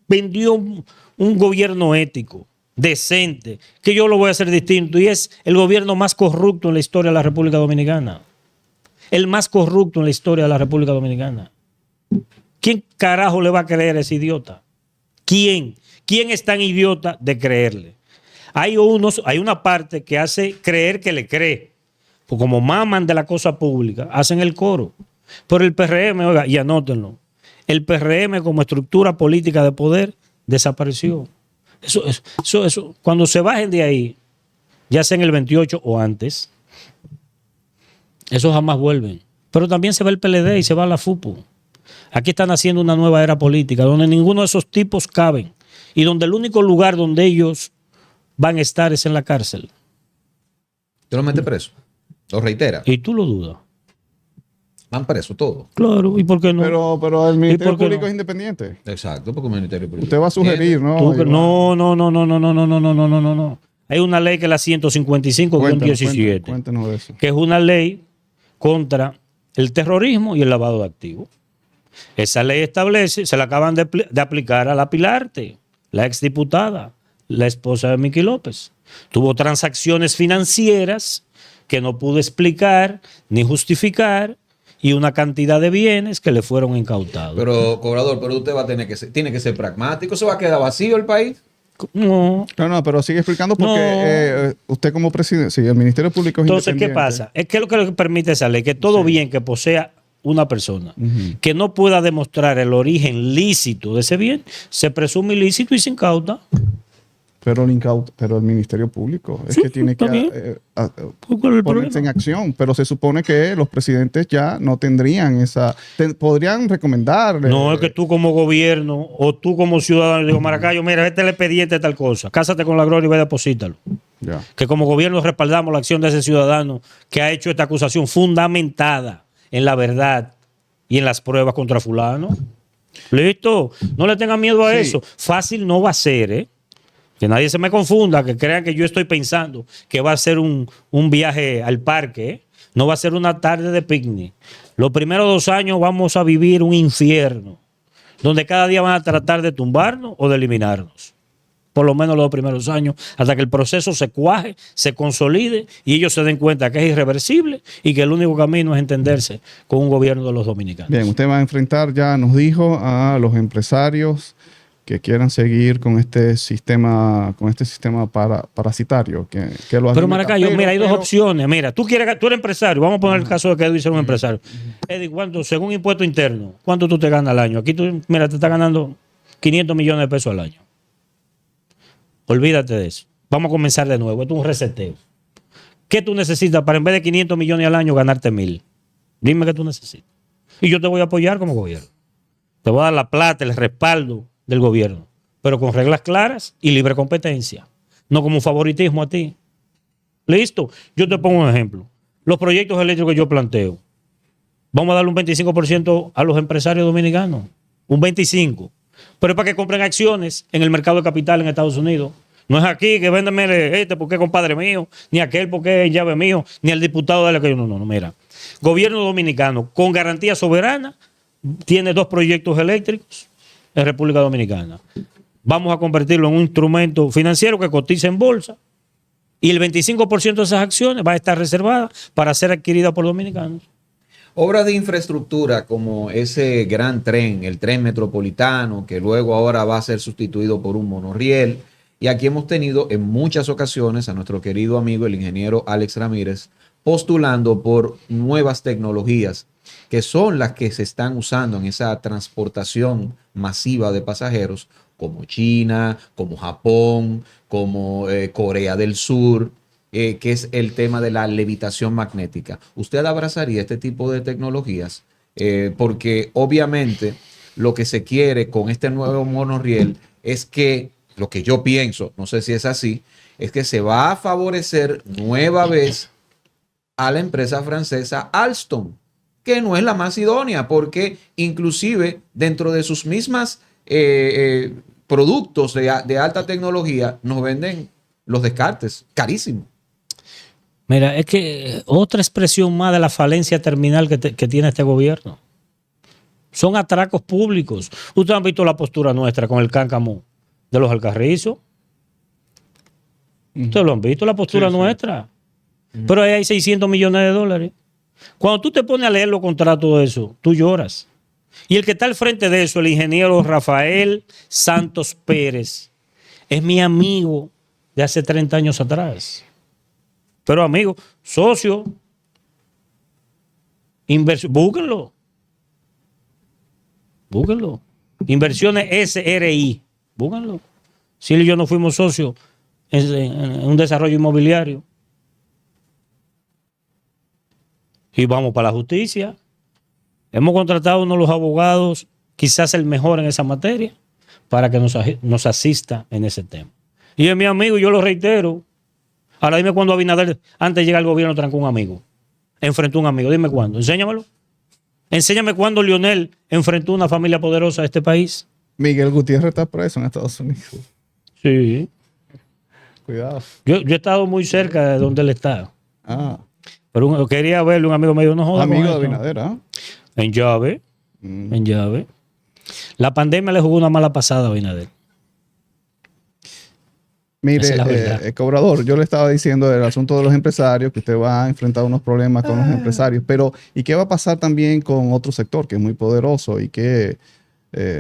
S2: vendió un gobierno ético, decente, que yo lo voy a hacer distinto, y es el gobierno más corrupto en la historia de la República Dominicana. El más corrupto en la historia de la República Dominicana. ¿Quién carajo le va a creer a ese idiota? ¿Quién? ¿Quién es tan idiota de creerle? Hay una parte que hace creer que le cree. Pues como maman de la cosa pública, hacen el coro. Pero el PRM, oiga, y anótenlo, el PRM como estructura política de poder desapareció. Eso, cuando se bajen de ahí, ya sea en el 28 o antes, eso jamás vuelven. Pero también se va el PLD y se va la FUPU. Aquí están haciendo una nueva era política donde ninguno de esos tipos caben y donde el único lugar donde ellos van a estar es en la cárcel.
S1: ¿Tú lo metes preso? Lo reitera.
S2: Y tú lo dudas.
S1: Van presos todos.
S2: Claro, ¿y por qué no?
S3: Pero el Ministerio
S2: por qué
S3: Público
S2: no?
S3: es independiente.
S1: Exacto, porque el Ministerio Público.
S3: Usted va a sugerir, ¿no?
S2: Tú que- No. Hay una ley que es la 155-17,
S3: Cuéntenos de eso.
S2: que es una ley contra el terrorismo y el lavado de activos. Esa ley establece, se la acaban de aplicar a la Pilarte, la exdiputada, la esposa de Miki López. Tuvo transacciones financieras que no pudo explicar ni justificar y una cantidad de bienes que le fueron incautados.
S1: Pero, cobrador, pero usted va a tener que ser, tiene que ser pragmático. ¿Se va a quedar vacío el país?
S2: No.
S3: No, pero sigue explicando porque
S2: No.
S3: usted como presidente, sí, el Ministerio Público es
S2: Entonces, ¿qué
S3: independiente.
S2: pasa? Es que lo que permite esa ley, que todo bien que posea una persona
S3: Ujú.
S2: que no pueda demostrar el origen lícito de ese bien, se presume ilícito y se incauta.
S3: Pero el Ministerio Público es
S2: Sí,
S3: que tiene que
S2: está bien. ¿Cuál es el
S3: ponerse en
S2: problema?
S3: acción, pero se supone que los presidentes ya no tendrían podrían recomendarle.
S2: No es que tú como gobierno o tú como ciudadano digo, Maracayo, mira, este es el expediente de tal cosa, cásate con la gloria y ve a deposítalo.
S3: Ya.
S2: Que como gobierno respaldamos la acción de ese ciudadano que ha hecho esta acusación fundamentada en la verdad y en las pruebas contra fulano. Listo, no le tengan miedo a
S3: Sí.
S2: eso. Fácil no va a ser, ¿eh? Que nadie se me confunda, que crean que yo estoy pensando que va a ser un viaje al parque, ¿eh? No va a ser una tarde de picnic. Los primeros 2 años vamos a vivir un infierno, donde cada día van a tratar de tumbarnos o de eliminarnos. Por lo menos los primeros años, hasta que el proceso se cuaje, se consolide y ellos se den cuenta que es irreversible y que el único camino es entenderse con un gobierno de los dominicanos.
S3: Bien, usted va a enfrentar, ya nos dijo, a los empresarios que quieran seguir con este sistema parasitario que lo
S2: Pero
S3: alimenta.
S2: Maracayo, mira, hay dos
S3: pero-
S2: opciones. Mira, tú eres empresario. Vamos a poner el caso de que Edwin sea un empresario. Eddie, ¿cuánto, según impuesto interno, cuánto tú te ganas al año? Aquí tú, mira, te estás ganando 500 millones de pesos al año. Olvídate de eso. Vamos a comenzar de nuevo. Esto es un reseteo. ¿Qué tú necesitas para en vez de 500 millones al año ganarte 1.000? Dime qué tú necesitas. Y yo te voy a apoyar como gobierno. Te voy a dar la plata, el respaldo del gobierno, pero con reglas claras y libre competencia, no como un favoritismo a ti. Listo. Yo te pongo un ejemplo. Los proyectos eléctricos que yo planteo, vamos a darle un 25% a los empresarios dominicanos. Un 25%. Pero es para que compren acciones en el mercado de capital en Estados Unidos. No es aquí que véndeme este porque es compadre mío, ni aquel porque es llave mío, ni el diputado de la que yo. No, mira. Gobierno dominicano con garantía soberana tiene 2 proyectos eléctricos en República Dominicana. Vamos a convertirlo en un instrumento financiero que cotiza en bolsa y el 25% de esas acciones va a estar reservada para ser adquirida por dominicanos.
S1: Obras de infraestructura como ese gran tren, el tren metropolitano, que luego ahora va a ser sustituido por un monorriel. Y aquí hemos tenido en muchas ocasiones a nuestro querido amigo, el ingeniero Alex Ramírez, postulando por nuevas tecnologías que son las que se están usando en esa transportación masiva de pasajeros, como China, como Japón, como Corea del Sur, que es el tema de la levitación magnética. ¿Usted abrazaría este tipo de tecnologías? Porque obviamente lo que se quiere con este nuevo monorriel es que, lo que yo pienso, no sé si es así, es que se va a favorecer nueva vez a la empresa francesa Alstom, que no es la más idónea, porque inclusive dentro de sus mismas productos de alta tecnología nos venden los descartes carísimos.
S2: Mira, es que otra expresión más de la falencia terminal que tiene este gobierno. Son atracos públicos. Ustedes han visto la postura nuestra con el cáncamo de los Alcarrizos. Ustedes lo han visto, la postura nuestra. Pero ahí hay 600 millones de dólares. Cuando tú te pones a leer los contratos de eso, tú lloras. Y el que está al frente de eso, el ingeniero Rafael Santos Pérez, es mi amigo de hace 30 años atrás. Pero amigo, socio, búsquenlo. Búsquenlo. Inversiones SRI, búsquenlo. Si él y yo no fuimos socios en un desarrollo inmobiliario. Y vamos para la justicia. Hemos contratado a uno de los abogados, quizás el mejor en esa materia, para que nos asista en ese tema. Y es mi amigo, yo lo reitero. Ahora dime cuándo Abinader, antes de llegar al gobierno, trancó un amigo. Enfrentó a un amigo. Dime cuándo. Enséñamelo. Enséñame cuándo Lionel enfrentó a una familia poderosa de este país.
S3: Miguel Gutiérrez está preso en Estados Unidos.
S2: Sí.
S3: Cuidado.
S2: Yo he estado muy cerca de donde él está.
S3: Ah,
S2: Pero quería verle, un amigo me dijo, no jodas
S3: amigo
S2: con
S3: de
S2: esto.
S3: Abinader, ¿ah?
S2: En llave. En llave. La pandemia le jugó una mala pasada a Abinader.
S3: Mire,
S2: Esa es la verdad.
S3: cobrador, yo le estaba diciendo del asunto de los empresarios, que usted va a enfrentar unos problemas con los empresarios, pero ¿y qué va a pasar también con otro sector que es muy poderoso y que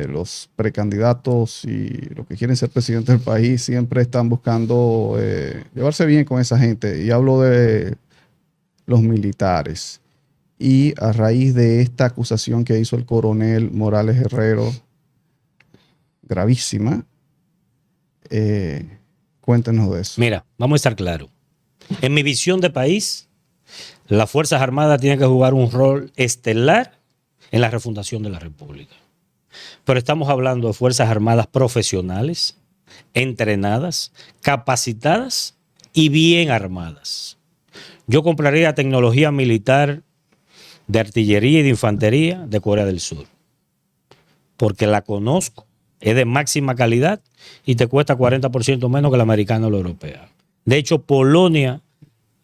S3: los precandidatos y los que quieren ser presidente del país siempre están buscando llevarse bien con esa gente. Y hablo de los militares. Y a raíz de esta acusación que hizo el coronel Morales Herrero, gravísima, cuéntenos de eso.
S2: Mira, vamos a estar claros. En mi visión de país, las Fuerzas Armadas tienen que jugar un rol estelar en la refundación de la República. Pero estamos hablando de Fuerzas Armadas profesionales, entrenadas, capacitadas y bien armadas. Yo compraría tecnología militar de artillería y de infantería de Corea del Sur, porque la conozco, es de máxima calidad y te cuesta 40% menos que la americana o la europea. De hecho, Polonia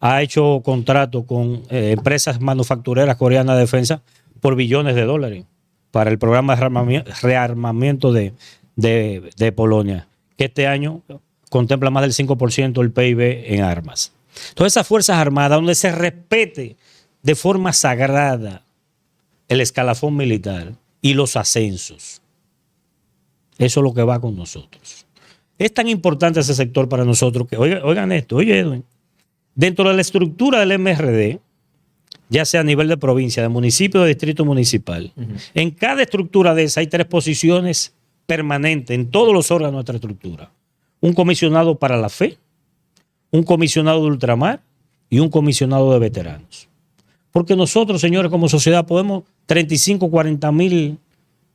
S2: ha hecho contrato con empresas manufactureras coreanas de defensa por billones de dólares para el programa de rearmamiento de Polonia, que este año contempla más del 5% del PIB en armas. Todas esas Fuerzas Armadas, donde se respete de forma sagrada el escalafón militar y los ascensos, eso es lo que va con nosotros. Es tan importante ese sector para nosotros que, oigan esto, oye Edwin, dentro de la estructura del MRD, ya sea a nivel de provincia, de municipio, de distrito municipal, en cada estructura de esa hay 3 posiciones permanentes en todos los órganos de nuestra estructura. Un comisionado para la fe, un comisionado de ultramar y un comisionado de veteranos. Porque nosotros, señores, como sociedad podemos 35, 40 mil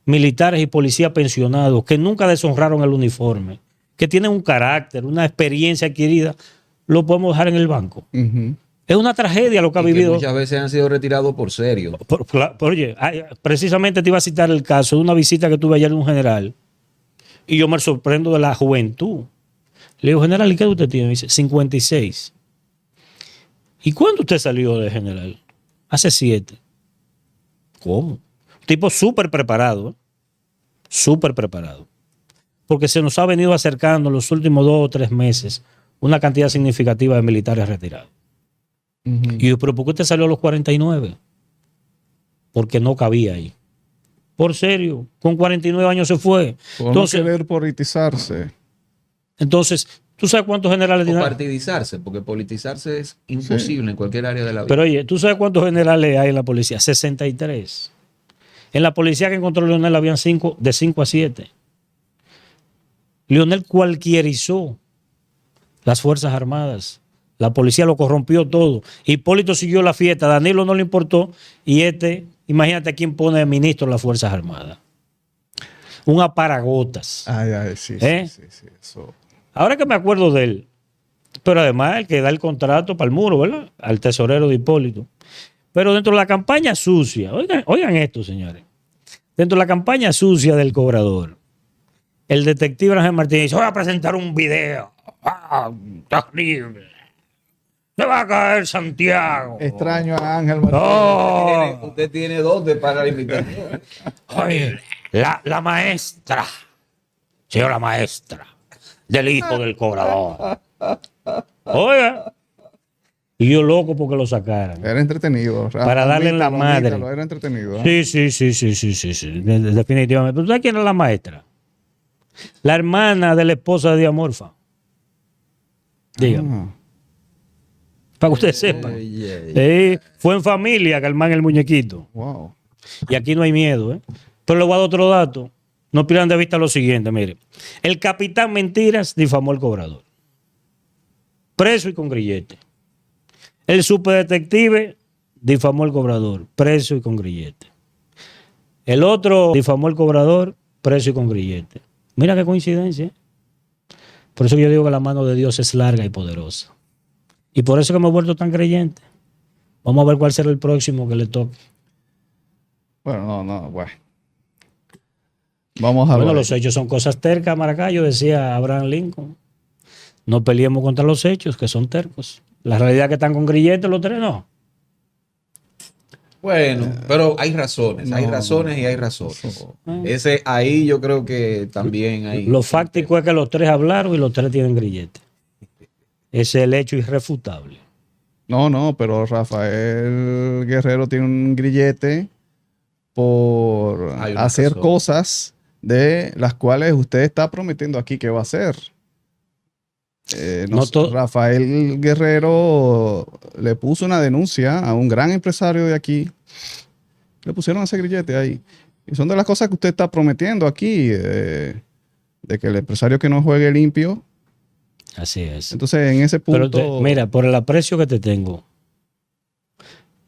S2: militares y policías pensionados que nunca deshonraron el uniforme, que tienen un carácter, una experiencia adquirida, lo podemos dejar en el banco. Es una tragedia lo que ha vivido.
S1: Que muchas veces han sido retirados por serio.
S2: Oye, precisamente te iba a citar el caso de una visita que tuve ayer de un general y yo me sorprendo de la juventud. Le digo, general, ¿y qué usted tiene? Me dice, 56. ¿Y cuándo usted salió de general? Hace 7. ¿Cómo? Tipo súper preparado. Súper preparado. Porque se nos ha venido acercando en los últimos 2 o 3 meses una cantidad significativa de militares retirados. Y yo, ¿pero por qué usted salió a los 49? Porque no cabía ahí. Por serio, con 49 años se fue.
S3: Por no querer politizarse.
S2: Entonces, ¿tú sabes cuántos generales
S1: tiene? O partidizarse, porque politizarse es imposible en cualquier área de la vida.
S2: Pero oye, ¿tú sabes cuántos generales hay en la policía? 63. En la policía que encontró Leonel habían de 5 a 7. Leonel cualquierizó las Fuerzas Armadas. La policía lo corrompió todo. Hipólito siguió la fiesta. Danilo no le importó. Y imagínate a quién pone de ministro de las Fuerzas Armadas. Un aparagotas.
S3: Sí, eso.
S2: Ahora que me acuerdo de él, pero además el que da el contrato para el muro, ¿verdad? Al tesorero de Hipólito. Pero dentro de la campaña sucia, oigan esto, señores. Dentro de la campaña sucia del cobrador, el detective Ángel Martínez dice, voy a presentar un video. Terrible. Se va a caer Santiago.
S3: Extraño a Ángel Martínez.
S1: Oh. Usted tiene 2 para la invitación.
S2: Oye, la maestra, señora maestra, del hijo del cobrador. Oiga. Y yo loco porque lo sacaran.
S3: Era entretenido.
S2: Para darle la madre.
S3: Era entretenido.
S2: Sí. Definitivamente. ¿Pero sabes quién era la maestra? La hermana de la esposa de Diamorfa. Dígame. Para que usted sepa. Fue en familia que arman el muñequito.
S3: Wow.
S2: Y aquí no hay miedo, ¿eh? Pero le voy a dar otro dato. No pierdan de vista lo siguiente, mire. El capitán Mentiras difamó al cobrador. Preso y con grillete. El superdetective difamó al cobrador. Preso y con grillete. El otro difamó al cobrador. Preso y con grillete. Mira qué coincidencia, ¿eh? Por eso yo digo que la mano de Dios es larga y poderosa. Y por eso que me he vuelto tan creyente. Vamos a ver cuál será el próximo que le toque.
S3: Bueno, bueno. Vamos a ver.
S2: Bueno, los hechos son cosas tercas, Maracayo, decía Abraham Lincoln. No peleemos contra los hechos, que son tercos. La realidad es que están con grilletes los 3, no.
S1: Bueno, pero hay razones, hay razones y hay razones. Ahí yo creo que también hay...
S2: Lo fáctico es que los 3 hablaron y los 3 tienen grilletes. Ese es el hecho irrefutable.
S3: No, pero Rafael Guerrero tiene un grillete por hacer cosas de las cuales usted está prometiendo aquí que va a hacer. Rafael Guerrero le puso una denuncia a un gran empresario de aquí. Le pusieron ese grillete ahí. Y son de las cosas que usted está prometiendo aquí, de que el empresario que no juegue limpio.
S2: Así es.
S3: Entonces, en ese punto...
S2: Pero mira, por el aprecio que te tengo,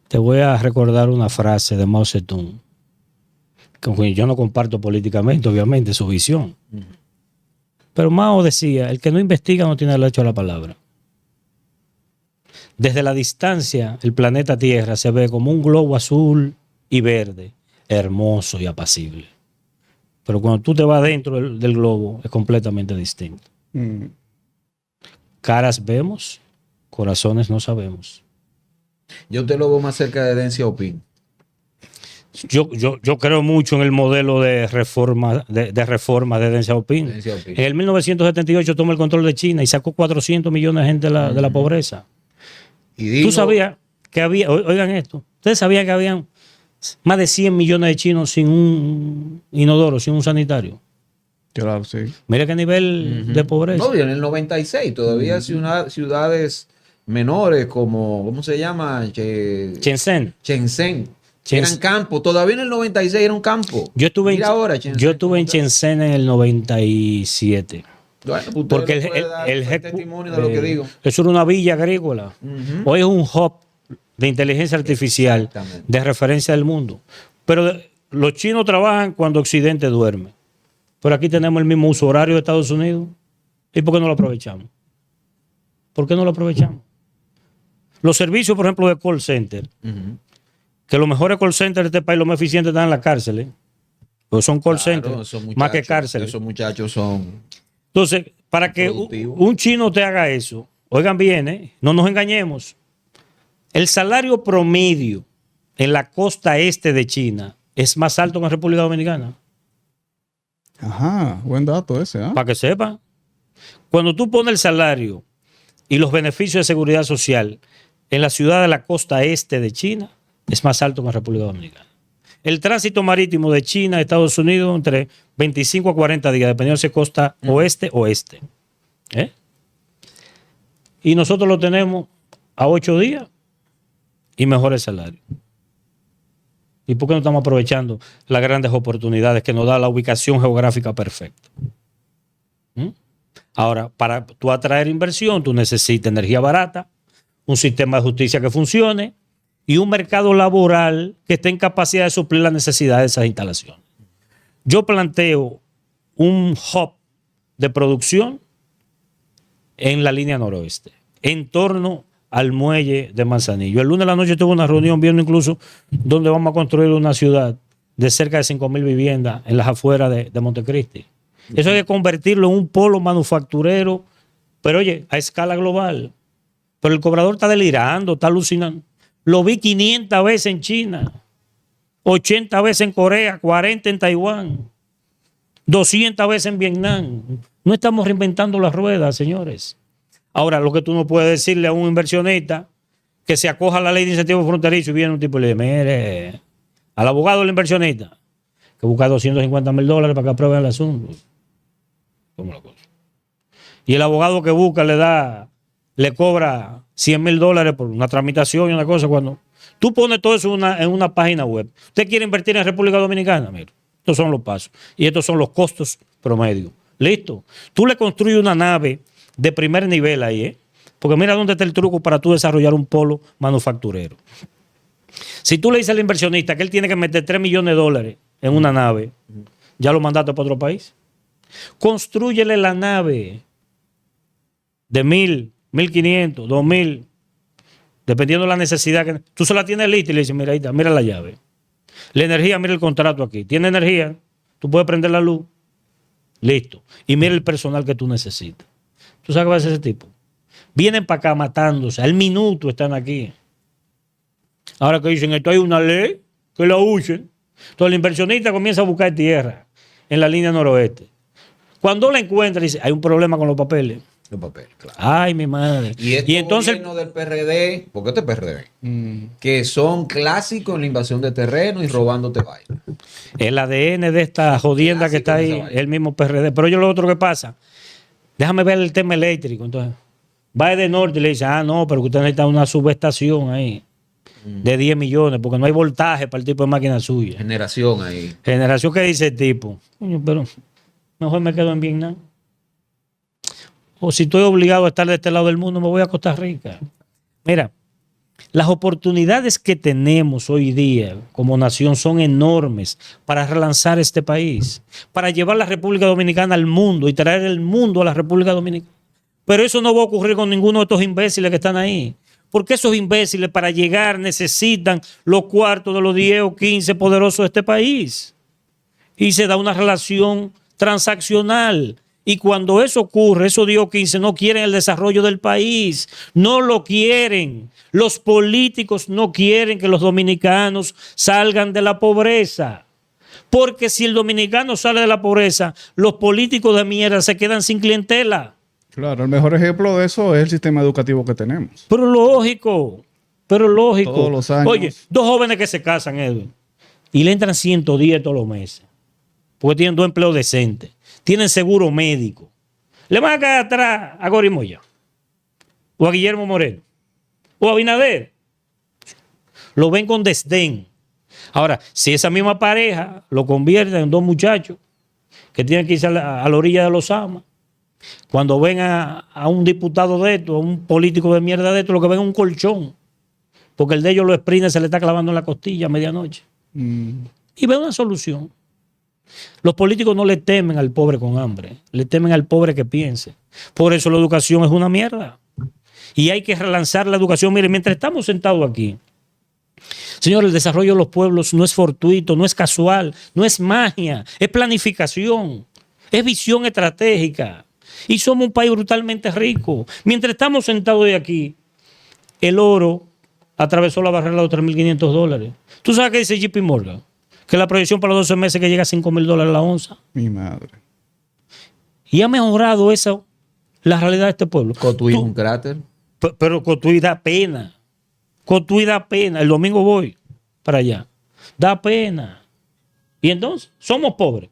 S2: te voy a recordar una frase de Mao Zedong, con quien yo no comparto políticamente, obviamente, su visión. Pero Mao decía, el que no investiga no tiene derecho a la palabra. Desde la distancia, el planeta Tierra se ve como un globo azul y verde, hermoso y apacible. Pero cuando tú te vas dentro del globo, es completamente distinto. Caras vemos, corazones no sabemos.
S1: Yo te lo veo más cerca de Deng Xiaoping.
S2: Yo creo mucho en el modelo de reforma de Deng Xiaoping. En el 1978 tomó el control de China y sacó 400 millones de gente de la pobreza.
S1: Y digo,
S2: ¿Tú sabías que había, oigan esto, ustedes sabían que habían más de 100 millones de chinos sin un inodoro, sin un sanitario?
S3: Claro, sí.
S2: Mira qué nivel de pobreza.
S1: No, y en el 96 todavía ciudades menores como, ¿cómo se llama?
S2: Shenzhen.
S1: Eran campos. Todavía en el 96 era un campo.
S2: Yo estuve
S1: Mira
S2: en Shenzhen en el 97.
S1: Bueno, pues
S2: porque
S1: el testimonio de lo que digo.
S2: Eso era una villa agrícola. Hoy es un hub de inteligencia artificial de referencia del mundo. Pero los chinos trabajan cuando Occidente duerme. Pero aquí tenemos el mismo uso horario de Estados Unidos. ¿Y por qué no lo aprovechamos? ¿Por qué no lo aprovechamos? Los servicios, por ejemplo, de call center, que los mejores call centers de este país, los más eficientes, están en las cárceles. Pues son call centers, más que cárceles.
S1: Esos muchachos son...
S2: Entonces, para que un chino te haga eso, oigan bien, no nos engañemos. El salario promedio en la costa este de China es más alto que en República Dominicana.
S3: Ajá, buen dato ese, ¿eh?
S2: Para que sepa. Cuando tú pones el salario y los beneficios de seguridad social en la ciudad de la costa este de China, es más alto que en República Dominicana. El tránsito marítimo de China a Estados Unidos entre 25 a 40 días, dependiendo si es costa oeste. Y nosotros lo tenemos a 8 días y mejores salarios. ¿Y por qué no estamos aprovechando las grandes oportunidades que nos da la ubicación geográfica perfecta? Ahora, para tú atraer inversión, tú necesitas energía barata, un sistema de justicia que funcione y un mercado laboral que esté en capacidad de suplir las necesidades de esas instalaciones. Yo planteo un hub de producción en la línea noroeste, en torno al muelle de Manzanillo. El lunes de la noche tuve una reunión viendo incluso donde vamos a construir una ciudad de cerca de 5,000 viviendas en las afueras de Montecristi. Eso hay que convertirlo en un polo manufacturero, pero oye, a escala global. Pero el cobrador está delirando, está alucinando. Lo vi 500 veces en China, 80 veces en Corea, 40 en Taiwán, 200 veces en Vietnam. No estamos reinventando las ruedas, señores. Ahora, lo que tú no puedes decirle a un inversionista que se acoja a la ley de incentivos fronterizos y viene un tipo y le dice, mire, al abogado del inversionista, que busca $250,000 para que aprueben el asunto. ¿Cómo la cosa? Y el abogado que busca le cobra $100,000 por una tramitación y una cosa. Cuando tú pones todo eso en una página web, usted quiere invertir en República Dominicana, mira, estos son los pasos y estos son los costos promedios. Listo. Tú le construyes una nave de primer nivel ahí, porque mira dónde está el truco para tú desarrollar un polo manufacturero. Si tú le dices al inversionista que él tiene que meter $3 millones en una nave, ya lo mandaste para otro país. Constrúyele la nave de 1,000, 1,500, 2,000, dependiendo de la necesidad. Tú se la tienes lista y le dices, mira, ahí está, mira la llave. La energía, mira el contrato aquí. Tiene energía, tú puedes prender la luz. Listo. Y mira el personal que tú necesitas. ¿Tú sabes qué va a hacer ese tipo? Vienen para acá matándose. Al minuto están aquí. Ahora que dicen, esto hay una ley, que la usen. Entonces el inversionista comienza a buscar tierra en la línea noroeste. Cuando la encuentra, dice, hay un problema con los papeles.
S1: Los papeles, claro.
S2: Ay, mi madre.
S1: Y
S2: entonces,
S1: gobierno del PRD, ¿por qué este PRD?
S3: Mm.
S1: Que son clásicos en la invasión de terreno y robándote vaina.
S2: el ADN de esta jodienda que está ahí,
S1: Clásico de esa vaina.
S2: el mismo PRD. Pero yo lo otro que pasa, déjame ver el tema eléctrico. Entonces, va de norte y le dice, no, pero que usted necesita una subestación ahí de 10 millones, porque no hay voltaje para el tipo de máquina suya.
S1: Generación ahí.
S2: Generación que dice el tipo, coño, pero mejor me quedo en Vietnam. O si estoy obligado a estar de este lado del mundo, me voy a Costa Rica. Mira, las oportunidades que tenemos hoy día como nación son enormes para relanzar este país, para llevar la República Dominicana al mundo y traer el mundo a la República Dominicana. Pero eso no va a ocurrir con ninguno de estos imbéciles que están ahí. Porque esos imbéciles para llegar necesitan los cuartos de los 10 o 15 poderosos de este país. Y se da una relación transaccional. Y cuando eso ocurre, esos 10 o 15 no quieren el desarrollo del país. No lo quieren. Los políticos no quieren que los dominicanos salgan de la pobreza. Porque si el dominicano sale de la pobreza, los políticos de mierda se quedan sin clientela.
S3: Claro, el mejor ejemplo de eso es el sistema educativo que tenemos.
S2: Pero lógico.
S3: Todos los años.
S2: Oye, dos jóvenes que se casan, Edwin, y le entran 110 todos los meses. Porque tienen 2 empleos decentes. Tienen seguro médico. Le van a caer atrás a Gori Moya. O a Guillermo Moreno. O a Abinader. Lo ven con desdén. Ahora, si esa misma pareja lo convierte en 2 muchachos que tienen que irse a la orilla de los amas, cuando ven a un diputado de esto, a un político de mierda de esto, lo que ven es un colchón. Porque el de ellos lo exprime, se le está clavando en la costilla a medianoche. Y ven una solución. Los políticos no le temen al pobre con hambre, le temen al pobre que piense. Por eso la educación es una mierda. Y hay que relanzar la educación. Miren, mientras estamos sentados aquí, señor, el desarrollo de los pueblos no es fortuito, no es casual, no es magia, es planificación, es visión estratégica. Y somos un país brutalmente rico. Mientras estamos sentados de aquí, el oro atravesó la barrera de los $3.500. ¿Tú sabes qué dice JP Morgan? Que la proyección para los 12 meses que llega a $5.000 la onza.
S3: Mi madre.
S2: Y ha mejorado eso, la realidad de este pueblo.
S1: Cotuí un cráter.
S2: Pero Cotuí da pena. Cotuí da pena. El domingo voy para allá. Da pena. Y entonces, ¿somos pobres?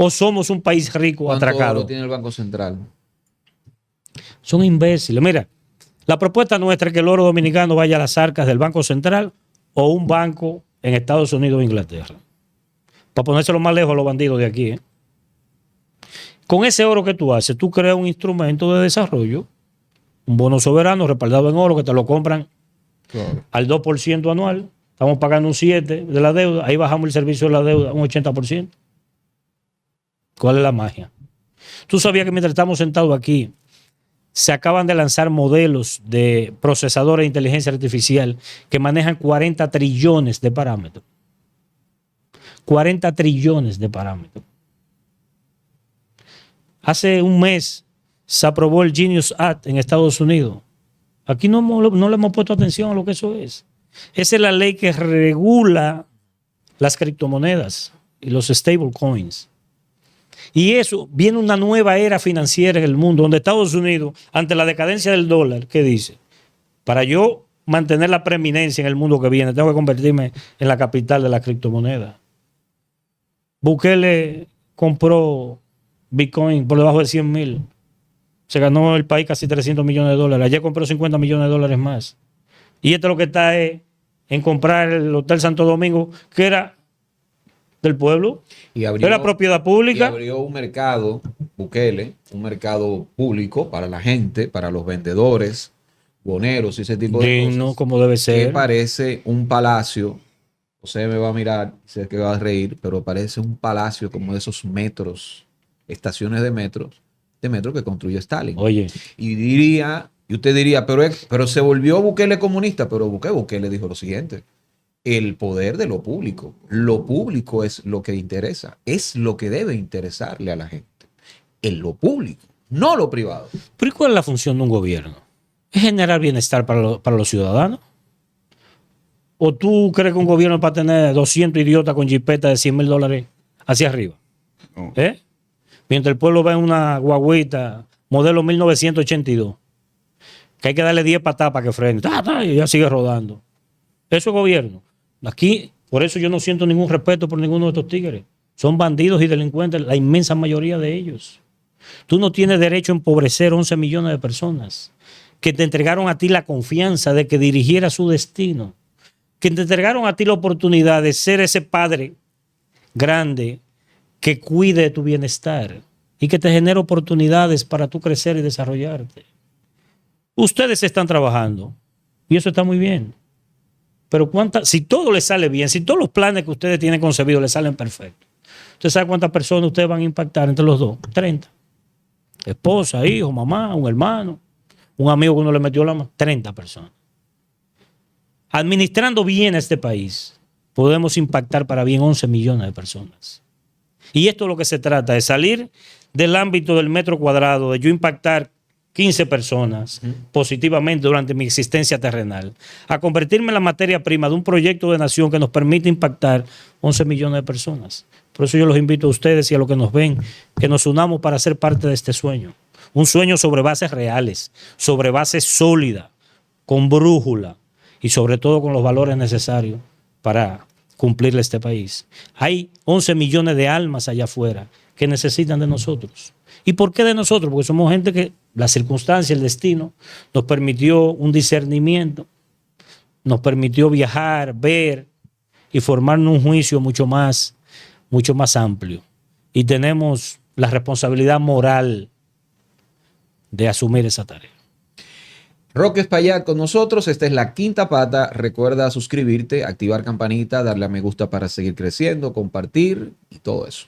S2: ¿O somos un país rico
S1: ¿Cuánto
S2: atracado?
S1: oro tiene el Banco Central?
S2: Son imbéciles. Mira, la propuesta nuestra es que el oro dominicano vaya a las arcas del Banco Central o un banco en Estados Unidos o Inglaterra. Para ponérselo más lejos a los bandidos de aquí. Con ese oro que tú haces, tú creas un instrumento de desarrollo, un bono soberano respaldado en oro que te lo compran
S3: Claro.
S2: al 2% anual. Estamos pagando un 7% de la deuda. Ahí bajamos el servicio de la deuda un 80%. ¿Cuál es la magia? Tú sabías que mientras estamos sentados aquí, se acaban de lanzar modelos de procesadores de inteligencia artificial que manejan 40 trillones de parámetros. 40 trillones de parámetros. Hace un mes se aprobó el Genius Act en Estados Unidos. Aquí no le hemos puesto atención a lo que eso es. Esa es la ley que regula las criptomonedas y los stablecoins. Y eso, viene una nueva era financiera en el mundo, donde Estados Unidos, ante la decadencia del dólar, ¿qué dice? Para yo mantener la preeminencia en el mundo que viene, tengo que convertirme en la capital de la criptomoneda. Bukele compró Bitcoin por debajo de 100,000. Se ganó el país casi $300 millones. Ayer compró $50 millones más. Y esto lo que está es en comprar el Hotel Santo Domingo, que era del pueblo,
S1: Y abrió,
S2: era propiedad
S1: y
S2: pública.
S1: abrió un mercado, Bukele, un mercado público para la gente, para los vendedores, boneros y ese tipo de
S2: Digno,
S1: cosas.
S2: como debe
S1: Que
S2: ser.
S1: parece un palacio. José me va a mirar, sé que va a reír, pero parece un palacio como de esos metros, estaciones de metro que construyó Stalin.
S2: Oye,
S1: Y usted diría, pero se volvió Bukele comunista, pero Bukele dijo lo siguiente: el poder de lo público es lo que interesa, es lo que debe interesarle a la gente, en lo público, no lo privado.
S2: ¿pero y cuál es la función de un gobierno? ¿Es generar bienestar para los ciudadanos? ¿O tú crees que un gobierno es para tener 200 idiotas con jipeta de $100,000 hacia arriba?
S3: No.
S2: Mientras el pueblo ve una guagüita modelo 1982, que hay que darle 10 patadas para que frene, y ya sigue rodando. Eso es gobierno. Aquí, por eso yo no siento ningún respeto por ninguno de estos tigres. Son bandidos y delincuentes, la inmensa mayoría de ellos. Tú no tienes derecho a empobrecer 11 millones de personas que te entregaron a ti la confianza de que dirigiera su destino, que te entregaron a ti la oportunidad de ser ese padre grande que cuide de tu bienestar y que te genere oportunidades para tú crecer y desarrollarte. Ustedes están trabajando y eso está muy bien. Pero si todo les sale bien, si todos los planes que ustedes tienen concebidos les salen perfectos, ¿usted sabe cuántas personas ustedes van a impactar entre los dos? 30. Esposa, hijo, mamá, un hermano, un amigo que uno le metió la mano. 30 personas. Administrando bien este país, podemos impactar para bien 11 millones de personas. Y esto es lo que se trata, de salir del ámbito del metro cuadrado, de yo impactar 15 personas positivamente durante mi existencia terrenal, a convertirme en la materia prima de un proyecto de nación que nos permite impactar 11 millones de personas. Por eso yo los invito a ustedes y a los que nos ven, que nos unamos para ser parte de este sueño. Un sueño sobre bases reales, sobre bases sólidas, con brújula y sobre todo con los valores necesarios para cumplirle a este país. Hay 11 millones de almas allá afuera que necesitan de nosotros. ¿Y por qué de nosotros? Porque somos gente que la circunstancia, el destino, nos permitió un discernimiento, nos permitió viajar, ver y formarnos un juicio mucho más amplio. Y tenemos la responsabilidad moral de asumir esa tarea.
S1: Roque Espaillat con nosotros. Esta es La Quinta Pata. Recuerda suscribirte, activar campanita, darle a me gusta para seguir creciendo, compartir y todo eso.